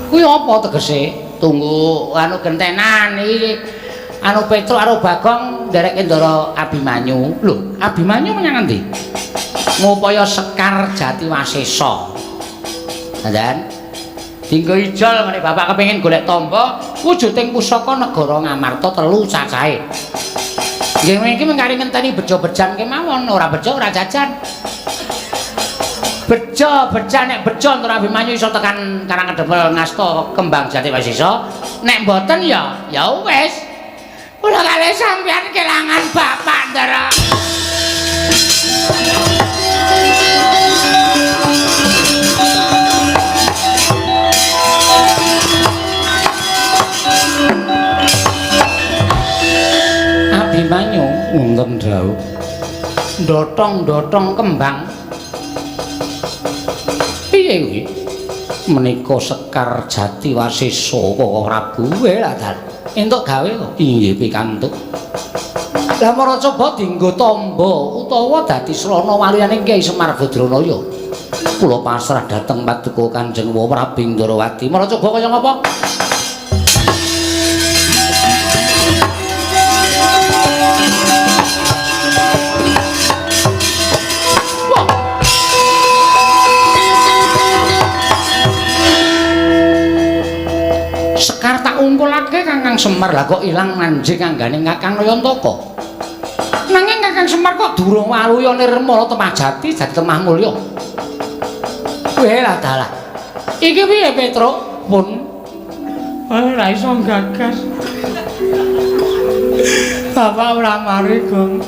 kuwi apa tegese? Tunggu anu gentenan iki anu Petro karo Bagong ndereke Ndara Abimanyu. Lho, Abimanyu menyang endi? Ngupaya Sekar Jatiwasesa. Dan dinggo ijol ngene bapak kepengin golek tamba wujuding pusaka negara Ngamarta 3 cacahe. Nggih mriki mengkari ngenteni bejo-bejan kemawon, ora bejo ora jajan. Bejo-bejan nek bejo Ndara Abimanyu iso tekan Karangkedempel ngasta kembang Jatiwasesa, nek mboten ya wis. Kula kalih sampeyan kelangan bapak Ndara. Abimanyu wonten dawuh. Ndotong-ndotong kembang. Piye kuwi? Menika Sekar Jatiwasesa kok Prabu lah dal. Entuk gawe kok. inggih pikantuk. Lah mara coba dienggo tamba utawa dadi srana waliyane Kyai Semar Badranaya. Kula pasrah dhateng paduka Kanjeng Prabu Ndrawati. Mara coba kaya ngapa? Sekar tak ungkulake Kakang Semar lah kok ilang manjing anggane Kakang Nayantaka. Nanging Kakang Semar kok durung waluya nirmala temah jati dadi temah mulya. Weh lah dalah. Iki piye Petro? Pun ora iso gagas. Bapak ora mari, Gong.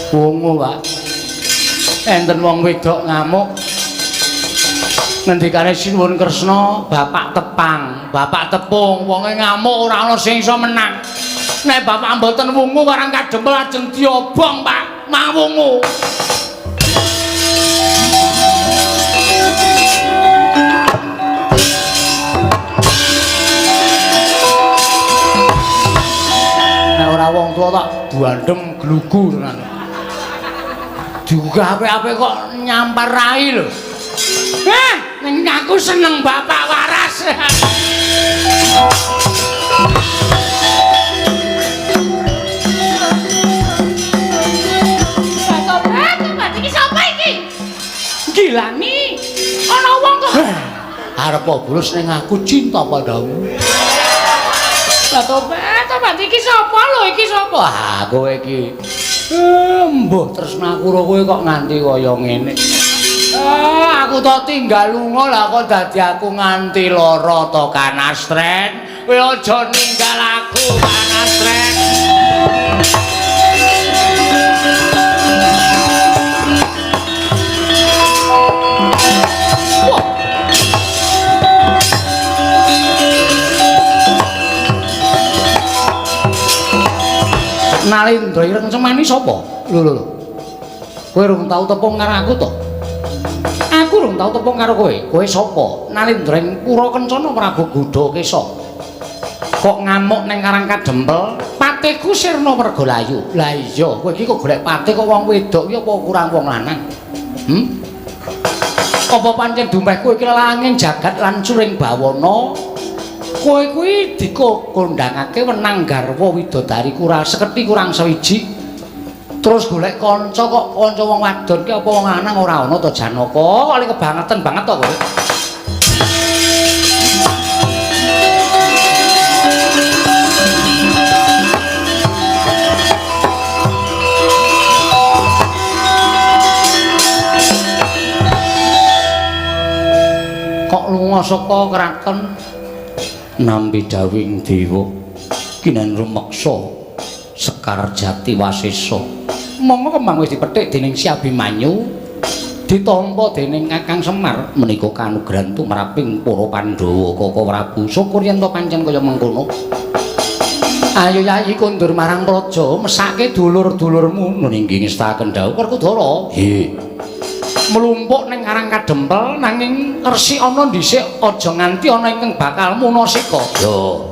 Wungu, Pak. Enten wong wedok ngamuk. Ngendikane Sinuwun Kresna, Bapak tepang, Bapak tepung, wonge ngamuk ora ana sing iso menang. Nek Bapak mboten wungu Karangkadempel ajeng diobong, Pak. Mawungu. Nek ora wong tuwa tak buandem glugu tenan. Juga apik-apik kok nyampar rai lho. Ning aku seneng bapak waras. Bapak iki sapa iki? Gilani. Ana wong kok. Arep bolos ning aku cinta padamu. Bapak iki sapa lho iki sapa? Wah, kowe iki Mbah tresnaku karo kowe kok nganti kaya ngene. Aku to tinggal lunga lah kok dadi aku nganti lara to Kanastren. Kowe aja ninggal aku Kanastren. Nalindra ireng cemani sapa? Lho. Kowe rung tau tepung karo aku to? Aku rung tau tepung karo kowe. Kowe sapa? Nalindra ing Pura Kencana Prabu Gudha Kesa. Kok ngamuk ning Karangkadempel? Patiku sirna Mergalayu. Lah iya, kowe iki kok golek patih kok wong wedok iki apa kurang wong lanang? Apa pancen dumpeh kowe iki langing jagat lan curing bawana? Kowe kuwi dikondhangake wenang garwa widodari kurang sekethi kurang sewiji. Terus golek kanca kok kanca wong wadon ki apa wong lanang ora ana to Janaka. Kok kebangetan banget to kowe. Kok lunga saka kraton nampi dawing dewa kinen rumeksa Sekar Jati Wasesa monggo kembang wis dipethik dening Si Abimanyu ditampa dening Kakang Semar menika kanugrahan tumraping para Pandhawa Kaka Prabu syukur yen to pancen kaya mengkono. Ayo Yayi kondur marang praja mesake dulur-dulurmu nuninggi ngestaken dawuh Werkudara. Nggih. Mlumpuk ning Karang Kadempel nanging resik ana dhisik aja nganti ana ingkang bakal munasika. Yo.